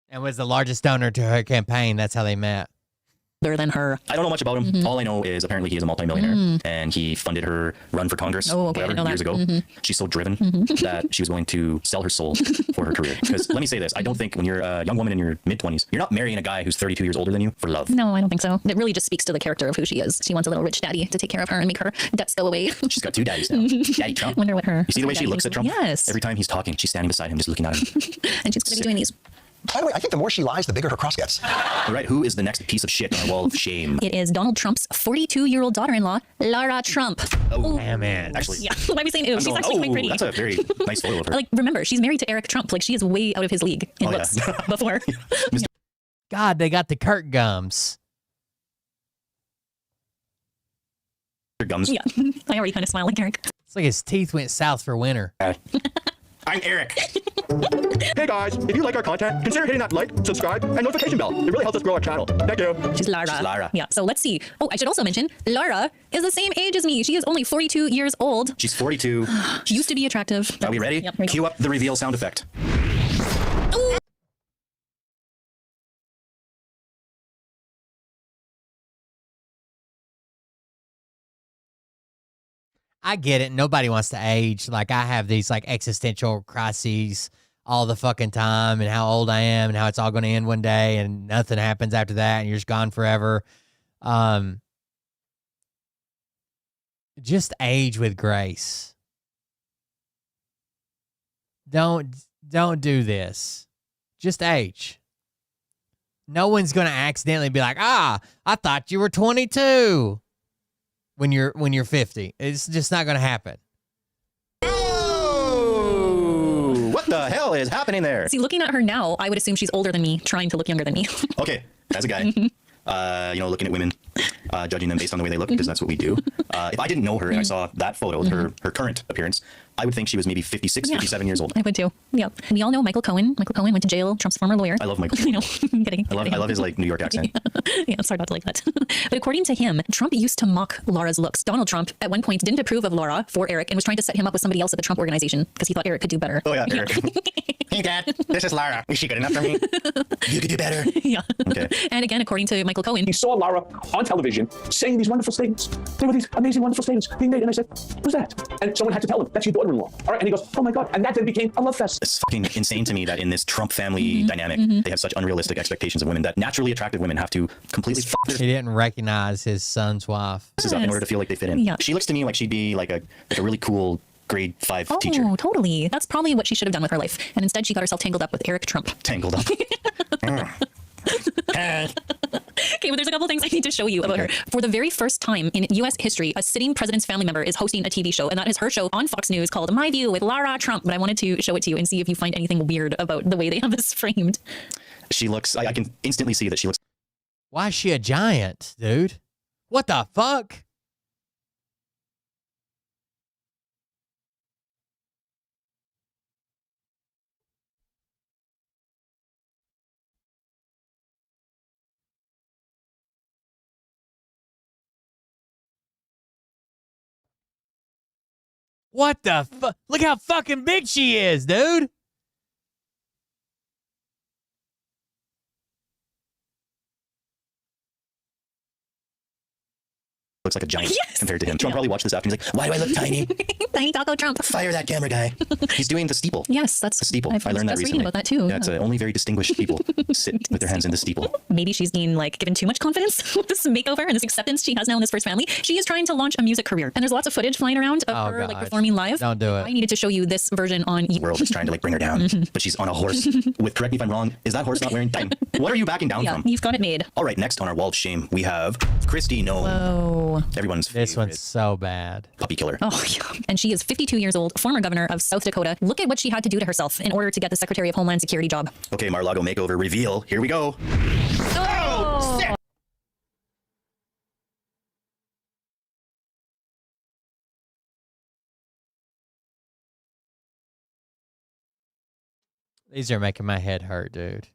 [SPEAKER 1] And was the largest donor to her campaign. That's how they met.
[SPEAKER 14] Than her.
[SPEAKER 12] I don't know much about him.
[SPEAKER 14] Mhm.
[SPEAKER 12] All I know is apparently he is a multimillionaire and he funded her run for Congress
[SPEAKER 14] Oh, okay, I know that.
[SPEAKER 12] years ago.
[SPEAKER 14] Mhm.
[SPEAKER 12] She's so driven
[SPEAKER 14] Mhm.
[SPEAKER 12] that she was willing to sell her soul for her career. Because let me say this, I don't think when you're a young woman in your mid-20s, you're not marrying a guy who's 32 years older than you for love.
[SPEAKER 14] No, I don't think so. It really just speaks to the character of who she is. She wants a little rich daddy to take care of her and make her debts go away.
[SPEAKER 12] She's got 2 daddies now. Daddy Trump.
[SPEAKER 14] Wonder what her.
[SPEAKER 12] You see the way she
[SPEAKER 14] daddy
[SPEAKER 12] looks at
[SPEAKER 14] thinks.
[SPEAKER 12] Trump?
[SPEAKER 14] Yes.
[SPEAKER 12] Every time he's talking, she's standing beside him just looking at him.
[SPEAKER 14] And she's going to be doing these.
[SPEAKER 18] By the way, I think the more she lies, the bigger her cross gets.
[SPEAKER 12] All right, who is the next piece of shit on the wall of shame?
[SPEAKER 14] It is Donald Trump's 42-year-old daughter-in-law, Lara Trump.
[SPEAKER 12] Oh,
[SPEAKER 1] damn it.
[SPEAKER 12] Actually,
[SPEAKER 14] Yeah, why are we saying ew? She's actually quite pretty.
[SPEAKER 12] That's a very nice photo of her.
[SPEAKER 14] Like, remember, she's married to Eric Trump. Like, she is way out of his league in looks before.
[SPEAKER 1] God, they got the Kirk gums.
[SPEAKER 12] Your gums.
[SPEAKER 14] Yeah, I already kind of smile like Eric.
[SPEAKER 1] It's like his teeth went south for winter.
[SPEAKER 12] I'm Eric.
[SPEAKER 19] Hey guys, if you like our content, consider hitting that like, subscribe, and notification bell. It really helps us grow our channel. Thank you.
[SPEAKER 14] She's Lara. Yeah, so let's see. Oh, I should also mention, Lara is the same age as me. She is only 42 years old.
[SPEAKER 12] She's 42.
[SPEAKER 14] She used to be attractive.
[SPEAKER 12] Are we ready?
[SPEAKER 14] Yep,
[SPEAKER 12] Cue up the reveal sound effect.
[SPEAKER 14] Ooh.
[SPEAKER 1] I get it. Nobody wants to age. Like, I have these like existential crises all the fucking time, and how old I am, and how it's all going to end one day, and nothing happens after that, and you're just gone forever. Just age with grace. Don't do this. Just age. No one's going to accidentally be like, I thought you were 22 when you're 50. It's just not going to happen.
[SPEAKER 12] Oh, what the hell is happening there?
[SPEAKER 14] See, looking at her now, I would assume she's older than me, trying to look younger than me.
[SPEAKER 12] Okay, as a guy, looking at women, judging them based on the way they look, because that's what we do. If I didn't know her and I saw that photo of her current appearance, I would think she was maybe 56, 57 years old.
[SPEAKER 14] I would too. Yeah. We all know Michael Cohen. Michael Cohen went to jail, Trump's former lawyer.
[SPEAKER 12] I love Michael.
[SPEAKER 14] You know, kidding.
[SPEAKER 12] I love his like New York accent.
[SPEAKER 14] Yeah, it's hard not to like that. But according to him, Trump used to mock Laura's looks. Donald Trump at one point didn't approve of Laura for Eric and was trying to set him up with somebody else at the Trump organization because he thought Eric could do better.
[SPEAKER 12] Oh yeah, Eric. Hey Dad, this is Laura. Is she good enough for me? You could do better.
[SPEAKER 14] Yeah.
[SPEAKER 12] Okay.
[SPEAKER 14] And again, according to Michael Cohen,
[SPEAKER 19] He saw Lara on television saying these wonderful statements. There were these amazing, wonderful statements being made, and I said, "Who's that?" And someone had to tell him, "That's your daughter-in-law." All right, and he goes, "Oh my God!" And that then became a love fest.
[SPEAKER 12] It's fucking insane to me that in this Trump family dynamic, they have such unrealistic expectations of women that naturally attractive women have to completely fuck their
[SPEAKER 1] He didn't recognize his son's wife.
[SPEAKER 12] asses up in order to feel like they fit in.
[SPEAKER 14] Yeah.
[SPEAKER 12] She looks to me like she'd be like a really cool grade 5 teacher.
[SPEAKER 14] Oh, totally. That's probably what she should have done with her life. And instead, she got herself tangled up with Eric Trump.
[SPEAKER 12] Tangled up.
[SPEAKER 14] Okay, well, there's a couple things I need to show you about her. For the very first time in U.S. history, a sitting president's family member is hosting a TV show, and that is her show on Fox News called My View with Lara Trump. But I wanted to show it to you and see if you find anything weird about the way they have this framed.
[SPEAKER 12] She looks, I can instantly see that she looks.
[SPEAKER 1] Why is she a giant, dude? What the fuck? What the fuck? Look how fucking big she is, dude.
[SPEAKER 12] Looks like a giant
[SPEAKER 14] Yes!
[SPEAKER 12] compared to him. Trump probably watched this after and he's like, why do I look tiny?
[SPEAKER 14] Tiny Taco Trump.
[SPEAKER 12] Fire that camera guy. He's doing the steeple.
[SPEAKER 14] Yes, that's
[SPEAKER 12] The steeple.
[SPEAKER 14] I've
[SPEAKER 12] I learned that
[SPEAKER 14] just
[SPEAKER 12] recently.
[SPEAKER 14] reading about that too.
[SPEAKER 12] Yeah, it's only very distinguished people sit with their hands in the steeple.
[SPEAKER 14] Maybe she's being like given too much confidence with this makeover and this acceptance she has now in this first family. She is trying to launch a music career, and there's lots of footage flying around of her like
[SPEAKER 1] God.
[SPEAKER 14] performing live.
[SPEAKER 1] Don't do it.
[SPEAKER 14] I needed to show you this version on
[SPEAKER 12] The world is trying to like bring her down, but she's on a horse with, correct me if I'm wrong, is that horse not wearing time? What are you backing down
[SPEAKER 14] Yeah,
[SPEAKER 12] from?
[SPEAKER 14] you've got it made.
[SPEAKER 12] All right, next on our wall of shame, we have Christy Nome.
[SPEAKER 14] Whoa.
[SPEAKER 12] Everyone's
[SPEAKER 1] This one's so bad.
[SPEAKER 12] puppy killer.
[SPEAKER 14] Oh, yeah. And she is 52 years old, former governor of South Dakota. Look at what she had to do to herself in order to get the Secretary of Homeland Security job.
[SPEAKER 12] Okay, Mar-a-Lago makeover reveal. Here we go.
[SPEAKER 14] Oh, sick.
[SPEAKER 1] These are making my head hurt, dude.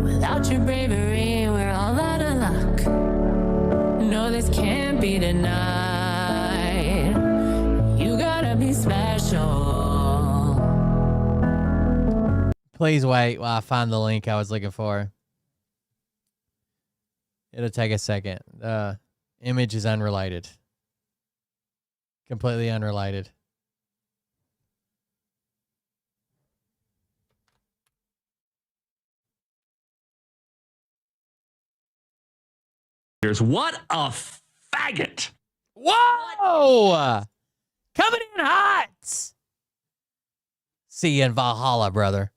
[SPEAKER 2] Without your bravery, we're all out of luck. No, this can't be denied. You gotta be special.
[SPEAKER 1] Please wait while I find the link I was looking for. It'll take a second. Image is unrelated. Completely unrelated.
[SPEAKER 20] What a faggot.
[SPEAKER 1] Whoa! Coming in hot. See you in Valhalla, brother.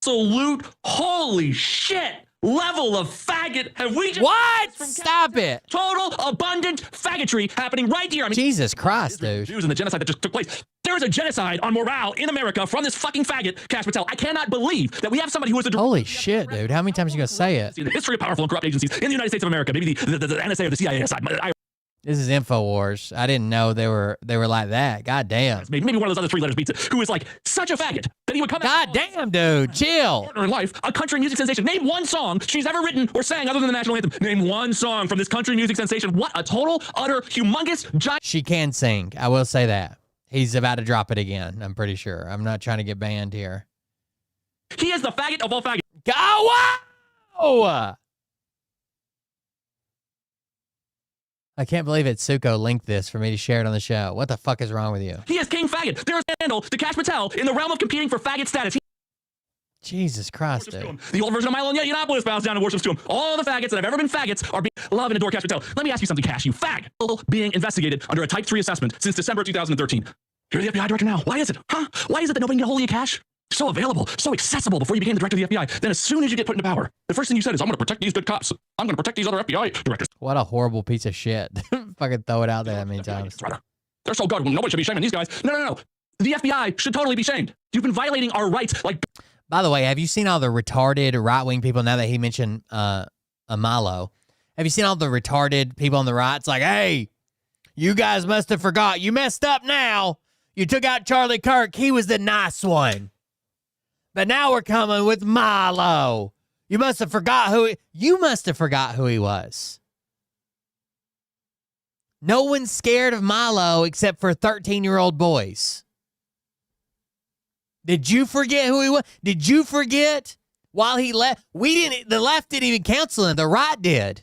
[SPEAKER 20] Absolute holy shit level of faggot have we just
[SPEAKER 1] what? Stop it.
[SPEAKER 20] Total abundant faggotry happening right here. I mean,
[SPEAKER 1] Jesus Christ, dude.
[SPEAKER 20] Jews and the genocide that just took place. There is a genocide on morale in America from this fucking faggot, Cash Patel. I cannot believe that we have somebody who is a
[SPEAKER 1] holy shit, dude. How many times are you gonna say it?
[SPEAKER 20] in the history of powerful and corrupt agencies in the United States of America, maybe the NSA or the CIA aside.
[SPEAKER 1] This is InfoWars. I didn't know they were like that. God damn.
[SPEAKER 20] Maybe one of those other 3 letters pizza who is like such a faggot that he would come
[SPEAKER 1] God damn, dude. Chill.
[SPEAKER 20] Partner in life, a country music sensation. Name one song she's ever written or sang other than the national anthem. Name one song from this country music sensation. What a total, utter, humongous, giant.
[SPEAKER 1] She can sing. I will say that. He's about to drop it again. I'm pretty sure. I'm not trying to get banned here.
[SPEAKER 20] He is the faggot of all faggots.
[SPEAKER 1] Whoa! I can't believe Suko linked this for me to share it on the show. What the fuck is wrong with you?
[SPEAKER 20] He is King Faggot. There is a scandal to Cash Patel in the realm of competing for faggot status.
[SPEAKER 1] Jesus Christ, dude.
[SPEAKER 20] The old version of Milo and Yiannopoulos bows down and worships to him. All the faggots that have ever been faggots are being love and adore Cash Patel. Let me ask you something, Cash, you fag. Being investigated under a Type 3 assessment since December 2013. You're the FBI director now. Why is it? Huh? Why is it that nobody can get hold of you, Cash? So available, so accessible before you became the director of the FBI. Then as soon as you get put into power, the first thing you said is, I'm going to protect these good cops. I'm going to protect these other FBI directors.
[SPEAKER 1] What a horrible piece of shit. Fucking throw it out there that many times.
[SPEAKER 20] They're so good. Nobody should be shaming these guys. No. The FBI should totally be shamed. You've been violating our rights. Like,
[SPEAKER 1] by the way, have you seen all the retarded right-wing people now that he mentioned Milo? Have you seen all the retarded people on the right? It's like, hey, you guys must have forgot. You messed up now. You took out Charlie Kirk. He was the nice one. But now we're coming with Milo. You must have forgot who he was. No one's scared of Milo except for 13-year-old boys. Did you forget who he was? Did you forget while he left? The left didn't even cancel him. The right did.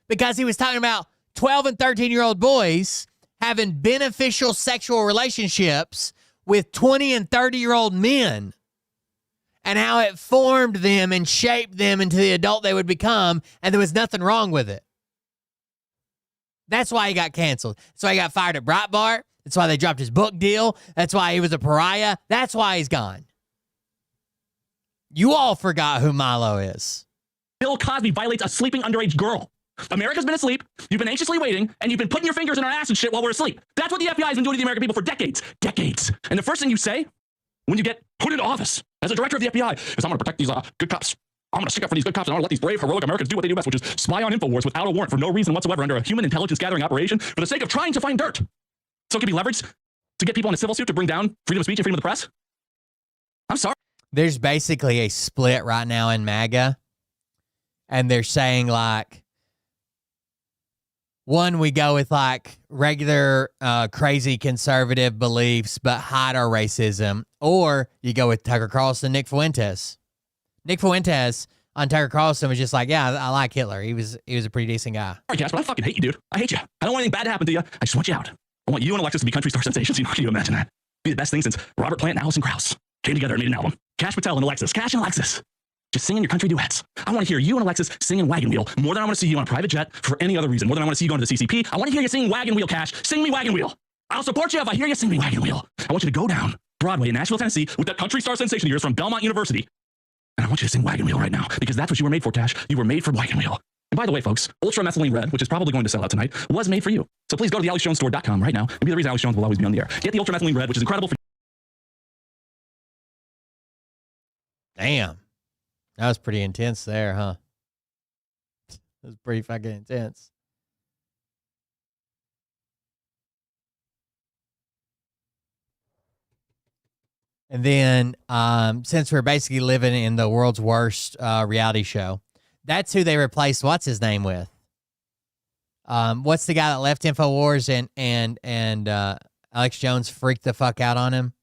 [SPEAKER 1] Because he was talking about 12 and 13-year-old boys having beneficial sexual relationships with 20 and 30-year-old men and how it formed them and shaped them into the adult they would become, and there was nothing wrong with it. That's why he got canceled. That's why he got fired at Breitbart. That's why they dropped his book deal. That's why he was a pariah. That's why he's gone. You all forgot who Milo is.
[SPEAKER 20] Bill Cosby violates a sleeping underage girl. America's been asleep, you've been anxiously waiting, and you've been putting your fingers in our ass and shit while we're asleep. That's what the FBI has been doing to the American people for decades. Decades. And the first thing you say when you get put into office as a director of the FBI is, I'm going to protect these good cops. I'm going to stick up for these good cops, and I'm going to let these brave, heroic Americans do what they do best, which is spy on InfoWars without a warrant for no reason whatsoever under a human intelligence gathering operation for the sake of trying to find dirt. So it can be leveraged to get people in a civil suit to bring down freedom of speech and freedom of the press? I'm sorry.
[SPEAKER 1] There's basically a split right now in MAGA, and they're saying, like, one, we go with, like, regular crazy conservative beliefs but hide our racism, or you go with Tucker Carlson, Nick Fuentes. Nick Fuentes on Tucker Carlson was just like, yeah, I like Hitler. He was a pretty decent guy.
[SPEAKER 20] All right, Cass, but I fucking hate you, dude. I hate you. I don't want anything bad to happen to you. I just want you out. I want you and Alexis to be country star sensations. You know, can you imagine that? Be the best thing since Robert Plant and Alison Krauss came together and made an album. Cash Patel and Alexis. Cash and Alexis. Just singing your country duets. I want to hear you and Alexis singing Wagon Wheel more than I want to see you on a private jet for any other reason. More than I want to see you going to the CCP. I want to hear you singing Wagon Wheel, Cash. Sing me Wagon Wheel. I'll support you if I hear you sing me Wagon Wheel. I want you to go down Broadway in Nashville, Tennessee with that country star sensation of yours from Belmont University. And I want you to sing Wagon Wheel right now because that's what you were made for, Cash. You were made for Wagon Wheel. And by the way, folks, Ultra Methylene Red, which is probably going to sell out tonight, was made for you. So please go to theAlexJonesStore.com right now and be the reason Alex Jones will always be on the air. Get the Ultra Methylene Red, which is incredible for
[SPEAKER 1] Damn. That was pretty intense there, huh? That was pretty fucking intense. And then, since we're basically living in the world's worst reality show, that's who they replaced what's his name with. What's the guy that left InfoWars and Alex Jones freaked the fuck out on him?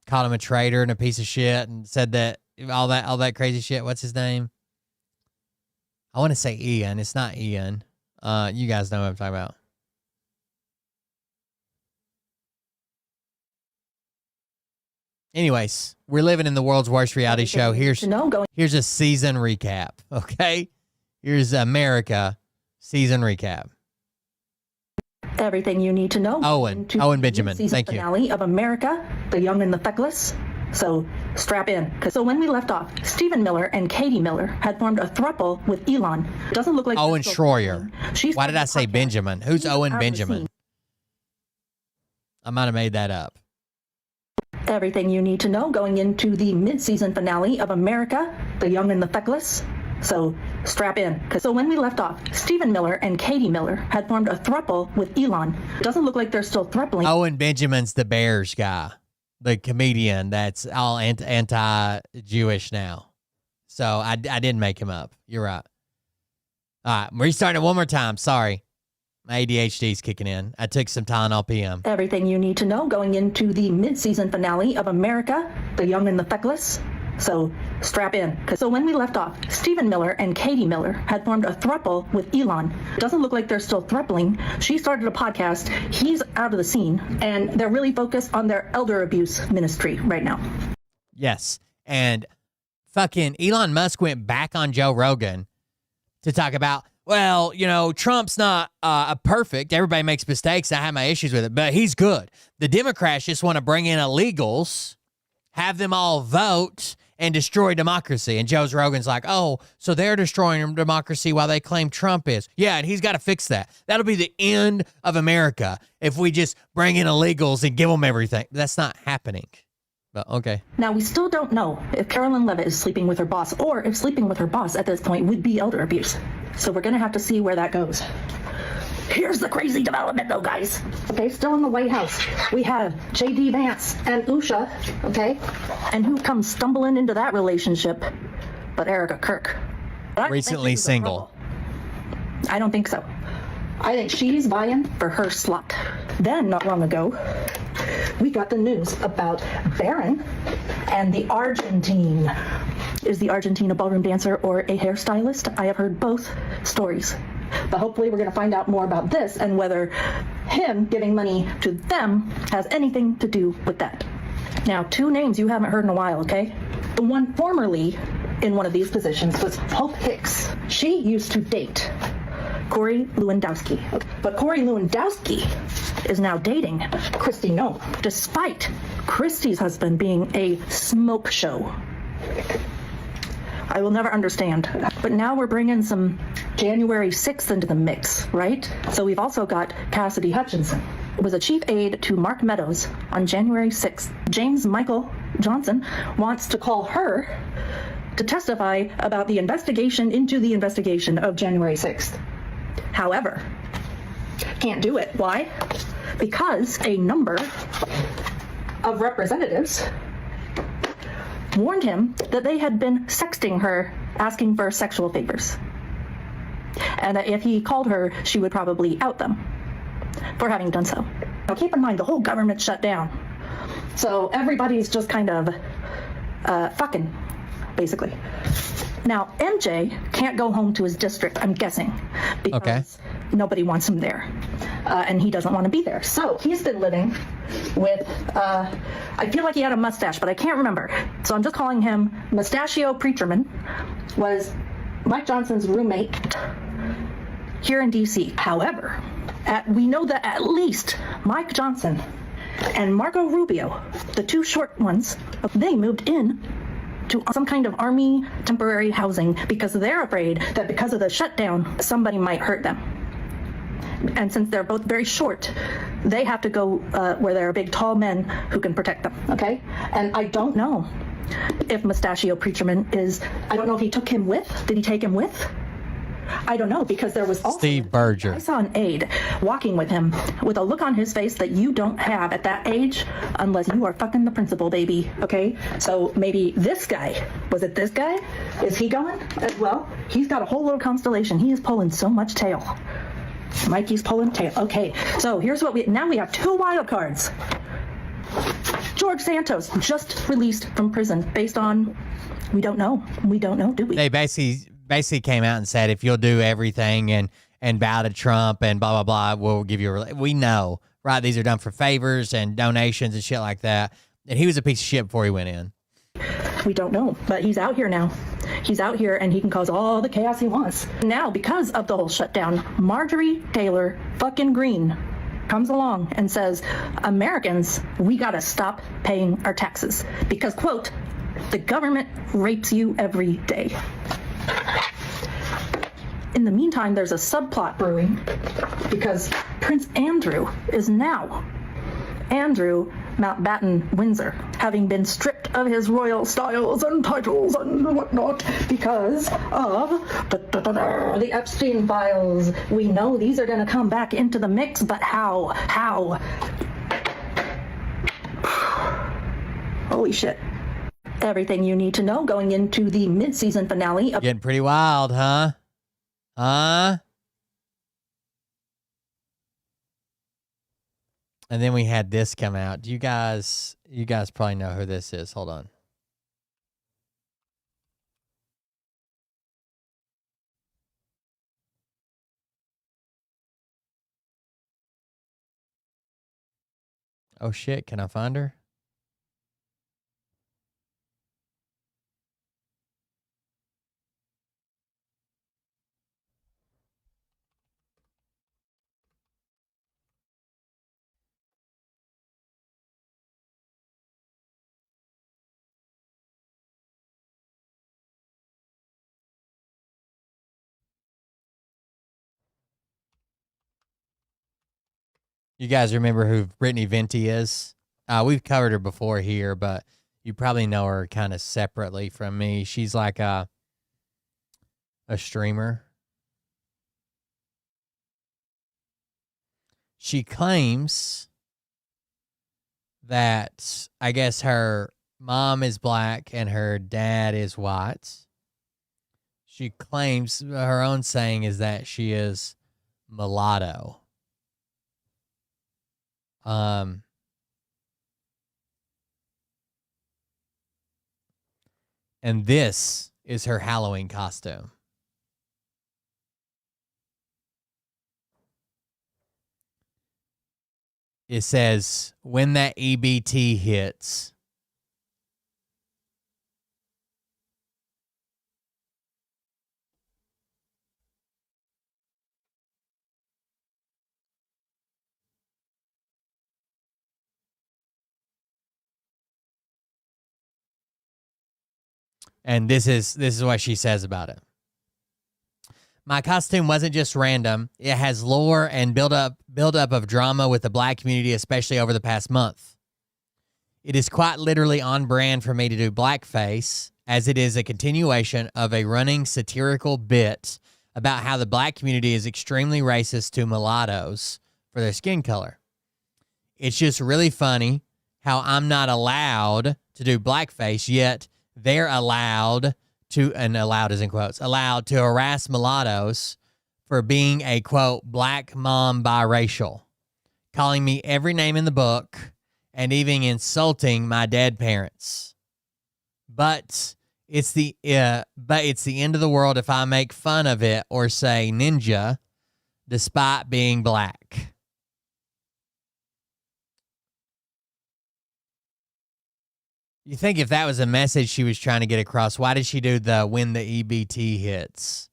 [SPEAKER 1] Called him a traitor and a piece of shit and said that all that crazy shit. What's his name? I want to say Ian. It's not Ian. You guys know what I'm talking about. Anyways, we're living in the world's worst reality show. Here's a season recap, okay? Here's America season recap.
[SPEAKER 17] Everything you need to know.
[SPEAKER 1] Owen Benjamin, thank you.
[SPEAKER 17] Finale of America, The Young and the Feckless. So strap in. So when we left off, Stephen Miller and Katie Miller had formed a throuple with Elon. Doesn't look like
[SPEAKER 1] Owen Schroyer. Why did I say Benjamin? Who's Owen Benjamin? I might have made that up.
[SPEAKER 17] Everything you need to know going into the mid-season finale of America, The Young and the Feckless. So strap in. So when we left off, Stephen Miller and Katie Miller had formed a throuple with Elon. Doesn't look like they're still throupling.
[SPEAKER 1] Owen Benjamin's the Bears guy, the comedian that's all anti-Jewish now. So I didn't make him up. You're right. All right, I'm restarting it one more time. Sorry. My ADHD's kicking in. I took some Tylenol PM.
[SPEAKER 17] Everything you need to know going into the mid-season finale of America, The Young and the Feckless. So strap in. So when we left off, Stephen Miller and Katie Miller had formed a throuple with Elon. Doesn't look like they're still throupling. She started a podcast. He's out of the scene. And they're really focused on their elder abuse ministry right now.
[SPEAKER 1] Yes. And fucking Elon Musk went back on Joe Rogan to talk about, well, you know, Trump's not perfect. Everybody makes mistakes. I have my issues with it, but he's good. The Democrats just want to bring in illegals, have them all vote, and destroy democracy. And Joe Rogan's like, oh, so they're destroying democracy while they claim Trump is. Yeah, and he's got to fix that. That'll be the end of America if we just bring in illegals and give them everything. That's not happening. But okay.
[SPEAKER 17] Now, we still don't know if Carolyn Levitt is sleeping with her boss or if sleeping with her boss at this point would be elder abuse. So we're going to have to see where that goes. Here's the crazy development, though, guys. Okay, still in the White House, we have J.D. Vance and Usha, okay? And who comes stumbling into that relationship but Erica Kirk?
[SPEAKER 1] Recently single.
[SPEAKER 17] I don't think so. I think she's vying for her slot. Then, not long ago, we got the news about Barron and the Argentine. Is the Argentine a ballroom dancer or a hairstylist? I have heard both stories. But hopefully we're going to find out more about this and whether him giving money to them has anything to do with that. Now, two names you haven't heard in a while, okay? The one formerly in one of these positions was Hope Hicks. She used to date Corey Lewandowski. But Corey Lewandowski is now dating Kristi Noem, despite Kristi's husband being a smoke show. I will never understand. But now we're bringing some January 6th into the mix, right? So we've also got Cassidy Hutchinson. It was a chief aide to Mark Meadows on January 6th. James Michael Johnson wants to call her to testify about the investigation into the investigation of January 6th. However, can't do it. Why? Because a number of representatives warned him that they had been sexting her, asking for sexual favors. And that if he called her, she would probably out them for having done so. Now keep in mind, the whole government shut down. So everybody's just kind of fucking, basically. Now, MJ can't go home to his district, I'm guessing, because nobody wants him there. And he doesn't want to be there. So he's been living with, I feel like he had a mustache, but I can't remember. So I'm just calling him Mustachio Preacherman, was Mike Johnson's roommate here in D.C. However, we know that at least Mike Johnson and Marco Rubio, the two short ones, they moved in to some kind of army temporary housing because they're afraid that because of the shutdown, somebody might hurt them. And since they're both very short, they have to go where there are big, tall men who can protect them, okay? And I don't know if Mustachio Preacherman is, I don't know if he took him with. Did he take him with? I don't know, because there was also
[SPEAKER 1] Steve Berger.
[SPEAKER 17] I saw an aide walking with him with a look on his face that you don't have at that age unless you are fucking the principal, baby, okay? So maybe this guy, was it this guy? Is he going as well? He's got a whole little constellation. He is pulling so much tail. Mikey's pulling tail. Okay, so here's what we have two wild cards. George Santos just released from prison based on, we don't know, do we?
[SPEAKER 1] They basically came out and said, if you'll do everything and bow to Trump and blah, blah, blah, we'll give you we know, right? These are done for favors and donations and shit like that. And he was a piece of shit before he went in.
[SPEAKER 17] We don't know, but he's out here now. He's out here and he can cause all the chaos he wants. Now, because of the whole shutdown, Marjorie Taylor fucking Greene comes along and says, Americans, we gotta stop paying our taxes because, quote, the government rapes you every day. In the meantime, there's a subplot brewing because Prince Andrew is now Andrew Mountbatten Windsor, having been stripped of his royal styles and titles and whatnot because of the Epstein files. We know these are going to come back into the mix, but how? Holy shit. Everything you need to know going into the mid-season finale of
[SPEAKER 1] Getting pretty wild, huh? And then we had this come out. You guys probably know who this is. Hold on. Oh shit, can I find her? You guys remember who Brittany Venti is? We've covered her before here, but you probably know her kind of separately from me. She's like a streamer. She claims that I guess her mom is black and her dad is white. She claims her own saying is that she is mulatto. And this is her Halloween costume. It says, when that EBT hits. And this is what she says about it. My costume wasn't just random. It has lore and build up of drama with the black community, especially over the past month. It is quite literally on brand for me to do blackface, as it is a continuation of a running satirical bit about how the black community is extremely racist to mulattoes for their skin color. It's just really funny how I'm not allowed to do blackface, yet they're allowed to, and allowed is in quotes, allowed to harass mulattoes for being a, quote, black mom biracial, calling me every name in the book and even insulting my dead parents. But it's the end of the world if I make fun of it or say ninja despite being black. You think if that was a message she was trying to get across, why did she do the when the EBT hits?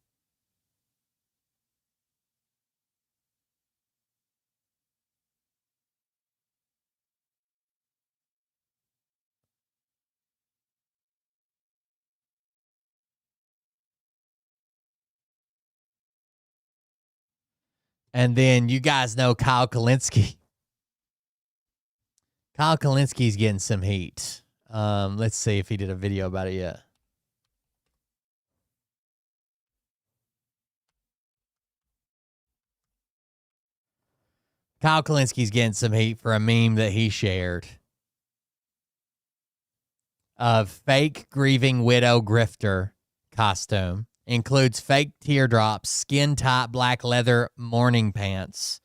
[SPEAKER 1] And then you guys know Kyle Kalinske. Kyle Kalinski's getting some heat. Let's see if he did a video about it yet. Kyle Kalinski's getting some heat for a meme that he shared of fake grieving widow grifter costume. Includes fake teardrops, skin-tight black leather morning pants.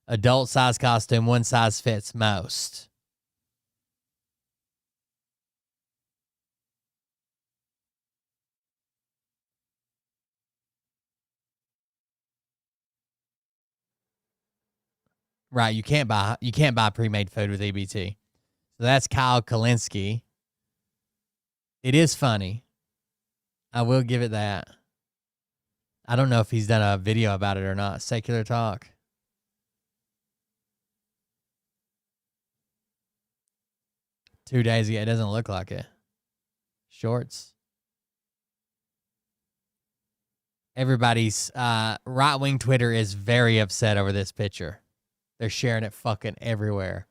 [SPEAKER 1] Adult size costume, one size fits most. Right, you can't buy, pre-made food with EBT. So that's Kyle Kalinske. And then you guys know Kyle Kalinske. Kyle Kalinske is getting some heat for a meme that he shared of fake grieving widow grifter costume. Includes fake teardrops, skin-tight black leather morning pants. Adult size costume, one size fits most. Right, you can't buy pre-made food with EBT. So that's Kyle Kalinske. It is funny. I will give it that. I don't know if he's done a video about it or not. Secular Talk. Two days ago. It doesn't look like it. Shorts. Everybody's right-wing Twitter is very upset over this picture. They're sharing it fucking everywhere.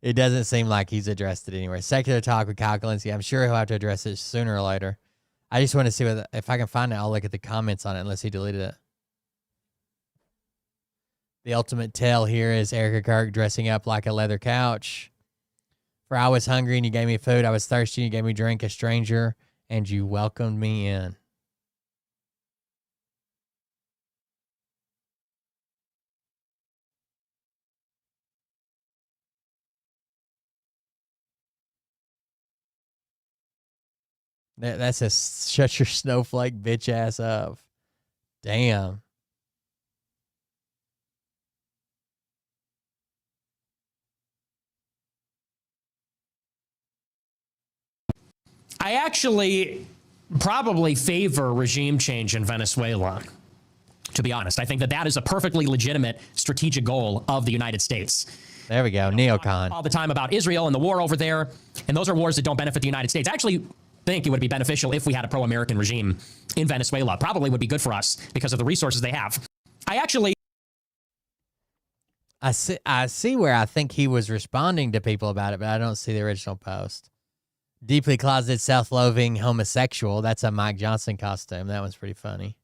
[SPEAKER 1] It doesn't seem like he's addressed it anywhere. Secular Talk with Kyle Kalinske. I'm sure he'll have to address it sooner or later. I just want to see if I can find it. I'll look at the comments on it unless he deleted it. The ultimate tell here is Erica Kirk dressing up like a leather couch. For I was hungry and you gave me food. I was thirsty and you gave me drink, a stranger, and you welcomed me in. That's a shut your snowflake bitch ass up. Damn.
[SPEAKER 13] I actually probably favor regime change in Venezuela, to be honest. I think that is a perfectly legitimate strategic goal of the United States.
[SPEAKER 1] There we go, neocon.
[SPEAKER 13] All the time about Israel and the war over there, and those are wars that don't benefit the United States. I actually think it would be beneficial if we had a pro-American regime in Venezuela. Probably would be good for us because of the resources they have. I
[SPEAKER 1] see where I think he was responding to people about it, but I don't see the original post. Deeply closeted, self-loathing homosexual. That's a Mike Johnson costume. That one's pretty funny.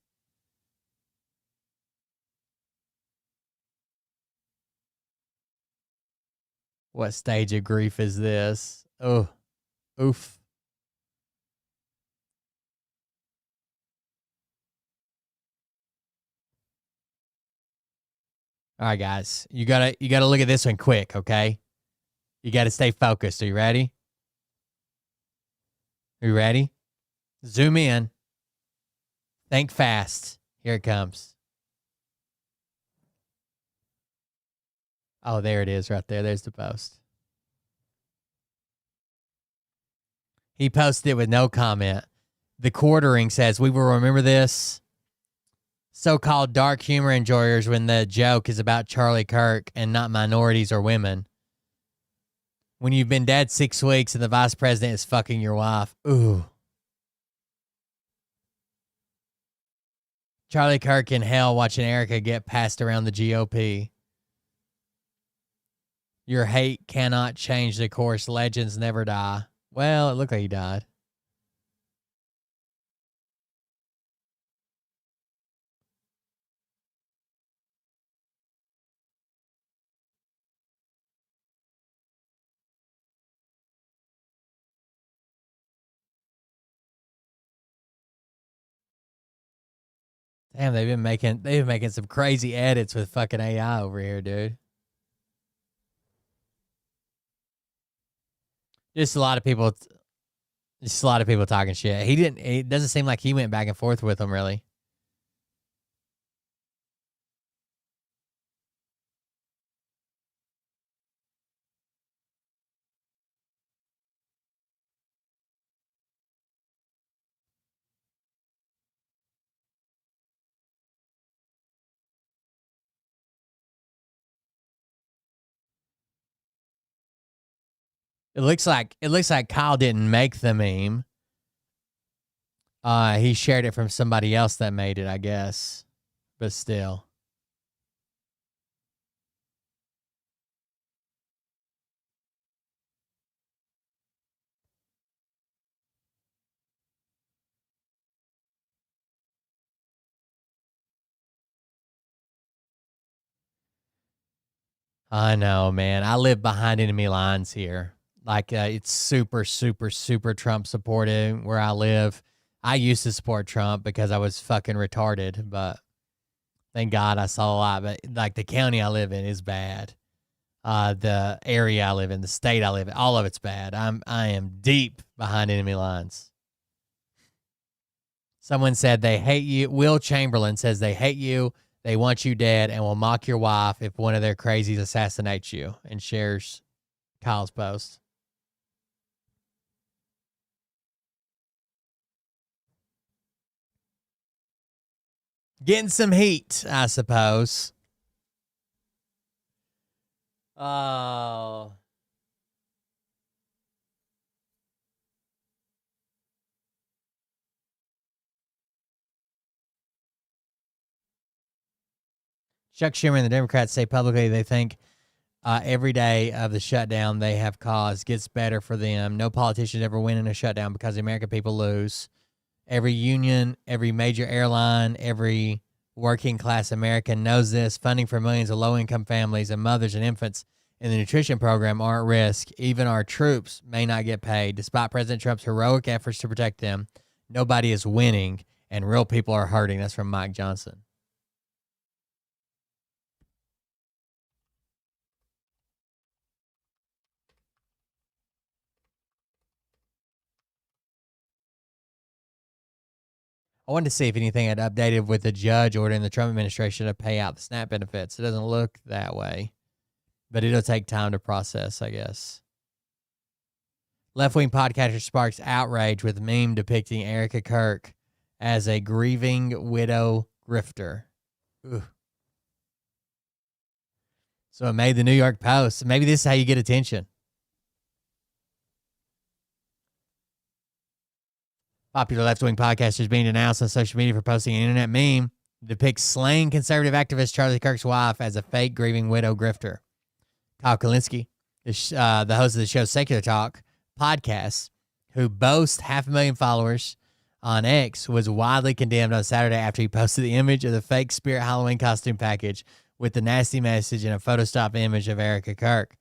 [SPEAKER 1] What stage of grief is this? Oh, oof. All right, guys. You gotta look at this one quick, okay? You gotta stay focused. Are you ready? Are you ready? Zoom in. Think fast. Here it comes. Oh, there it is right there. There's the post. He posted it with no comment. The Quartering says, we will remember this. So-called dark humor enjoyers when the joke is about Charlie Kirk and not minorities or women. When you've been dead 6 weeks and the vice president is fucking your wife. Ooh. Charlie Kirk in hell watching Erica get passed around the GOP. Your hate cannot change the course. Legends never die. Well, it looked like he died. Damn, they've been making some crazy edits with fucking AI over here, dude. Just a lot of people talking shit. It doesn't seem like he went back and forth with them really. It looks like Kyle didn't make the meme. He shared it from somebody else that made it, I guess. But still. I know, man. I live behind enemy lines here. Like, it's super, super, super Trump supportive where I live. I used to support Trump because I was fucking retarded, but thank God I saw a lot. But, like, the county I live in is bad. The area I live in, the state I live in, all of it's bad. I am deep behind enemy lines. Someone said they hate you. Will Chamberlain says they hate you, they want you dead, and will mock your wife if one of their crazies assassinates you, and shares Kyle's post. Getting some heat, I suppose. Oh. Chuck Schumer and the Democrats say publicly they think every day of the shutdown they have caused gets better for them. No politicians ever win in a shutdown because the American people lose. Every union, every major airline, every working class American knows this. Funding for millions of low-income families and mothers and infants in the nutrition program are at risk. Even our troops may not get paid. Despite President Trump's heroic efforts to protect them, nobody is winning, and real people are hurting. That's from Mike Johnson. I wanted to see if anything had updated with the judge ordering the Trump administration to pay out the SNAP benefits. It doesn't look that way, but it'll take time to process, I guess. Left-wing podcaster sparks outrage with meme depicting Erica Kirk as a grieving widow grifter. Ooh. So it made the New York Post. Maybe this is how you get attention. Popular left-wing podcasters being denounced on social media for posting an internet meme that depicts slain conservative activist Charlie Kirk's wife as a fake grieving widow grifter. Kyle Kalinske, the host of the show Secular Talk podcast, who boasts 500,000 followers on X, was widely condemned on Saturday after he posted the image of the fake Spirit Halloween costume package with the nasty message and a photostop image of Erica Kirk.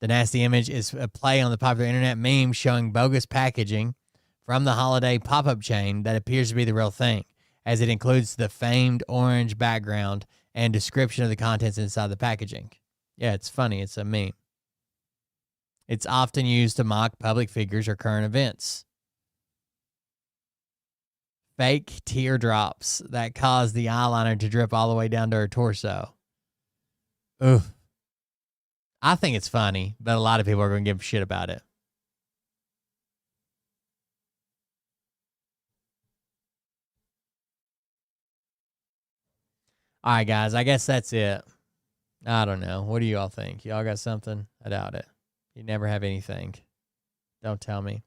[SPEAKER 1] The nasty image is a play on the popular internet meme showing bogus packaging from the holiday pop-up chain that appears to be the real thing, as it includes the famed orange background and description of the contents inside the packaging. Yeah, it's funny. It's a meme. It's often used to mock public figures or current events. Fake teardrops that cause the eyeliner to drip all the way down to her torso. Oof. I think it's funny, but a lot of people are going to give a shit about it. All right, guys, I guess that's it. I don't know. What do you all think? Y'all got something? I doubt it. You never have anything. Don't tell me.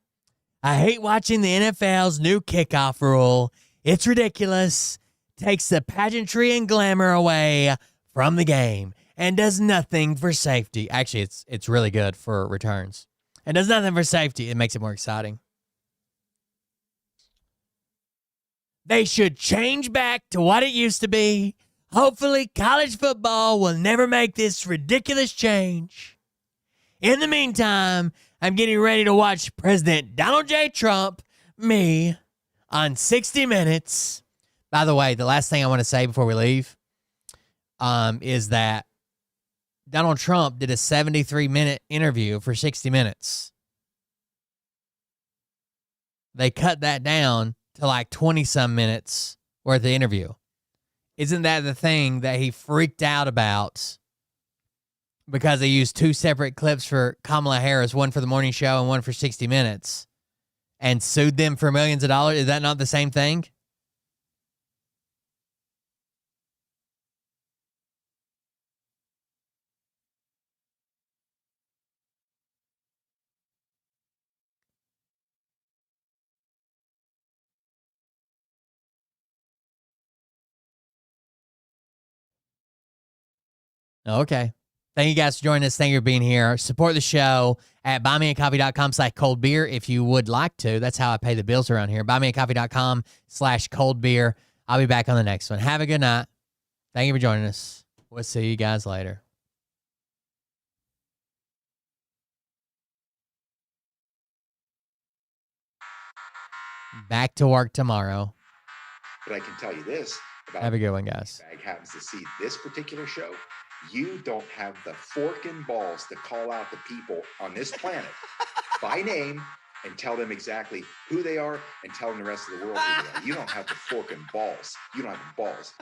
[SPEAKER 1] I hate watching the NFL's new kickoff rule. It's ridiculous. Takes the pageantry and glamour away from the game and does nothing for safety. Actually, it's really good for returns. And does nothing for safety. It makes it more exciting. They should change back to what it used to be. Hopefully, college football will never make this ridiculous change. In the meantime, I'm getting ready to watch President Donald J. Trump, me, on 60 Minutes. By the way, the last thing I want to say before we leave is that Donald Trump did a 73-minute interview for 60 Minutes. They cut that down to like 20-some minutes worth of interview. Isn't that the thing that he freaked out about because they used two separate clips for Kamala Harris, one for the morning show and one for 60 Minutes, and sued them for millions of dollars? Is that not the same thing? Okay. Thank you guys for joining us. Thank you for being here. Support the show at buymeacoffee.com/coldbeer if you would like to. That's how I pay the bills around here. Buymeacoffee.com/coldbeer. I'll be back on the next one. Have a good night. Thank you for joining us. We'll see you guys later. Back to work tomorrow.
[SPEAKER 16] But I can tell you this about
[SPEAKER 1] Have a good one, guys.
[SPEAKER 16] Bag happens to see this particular show. You don't have the fork and balls to call out the people on this planet by name and tell them exactly who they are and tell them the rest of the world who they are. You don't have the fucking balls. You don't have the balls.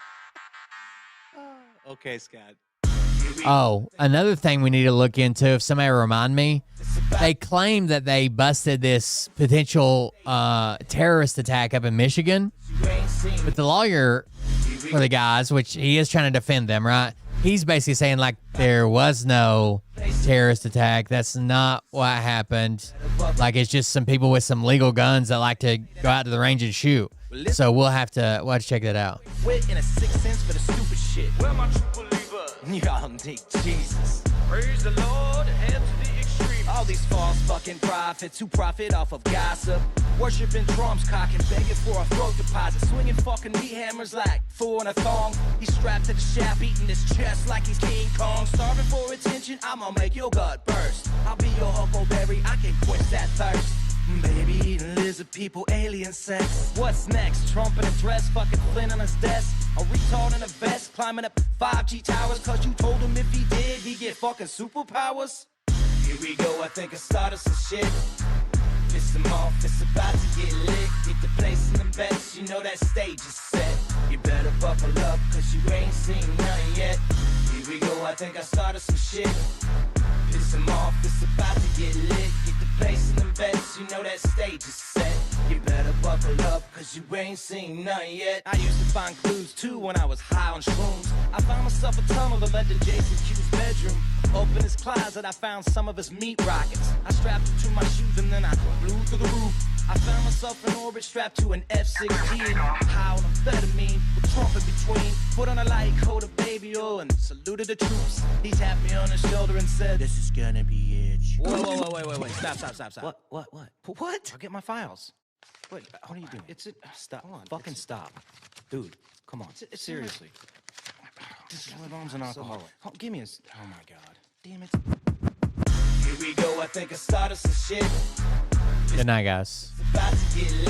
[SPEAKER 21] Okay, Scott.
[SPEAKER 1] Oh, another thing we need to look into, if somebody remind me, they claim that they busted this potential terrorist attack up in Michigan, but the lawyer for the guys, which he is trying to defend them, right? He's basically saying, like, there was no terrorist attack. That's not what happened. Like, it's just some people with some legal guns that like to go out to the range and shoot. So we'll have to check that out.
[SPEAKER 2] Wit in a sixth sense for the stupid shit. Where my true believers? Y'all need Jesus. Praise the Lord, head to the extreme. All these false fucking prophets who profit off of gossip. Worshipping drums, cocking, begging for a throat deposit. Swinging fucking meat hammers like fool in a thong. He's strapped to the shaft, eating his chest like he's King Kong. Starving for attention, I'ma make your gut burst. I'll be your huckleberry, I can quench that thirst. Baby eating lizard people, alien sex. What's next? Trump in a dress, fucking Flynn on his desk. A retard in a vest, climbing up 5G towers. Cause you told him if he did, he'd get fucking superpowers. Here we go, I think I started some shit. Piss him off, it's about to get lit. Get the place in the bets, you know that stage is set. You better buckle up, cause you ain't seen none yet. Here we go, I think I started some shit. Piss him off, it's about to get lit. Get the place in the bets, you know that stage is set. You better buckle up, cause you ain't seen none yet. I used to find clues too when I was high on shrooms. I found myself a tunnel that led to Jason Q's bedroom. Open his closet, I found some of his meat rockets. I strapped it to my shoes and then I flew through the roof. I found myself in orbit strapped to an F-16. High on amphetamine, with Trump in between. Put on a light coat of baby oil and saluted the troops. He tapped me on the shoulder and said, "This is gonna be it." Whoa, wait. Stop. What? I'll get my files. Wait, what are you doing? Stop. Hold on. Fucking stop. Dude, come on. Seriously. This is my mom's an alcoholic. Oh, give me a... Oh, my God. Damn it. Here we go. I think I started some shit.
[SPEAKER 1] Good night, guys.
[SPEAKER 2] About to get lit.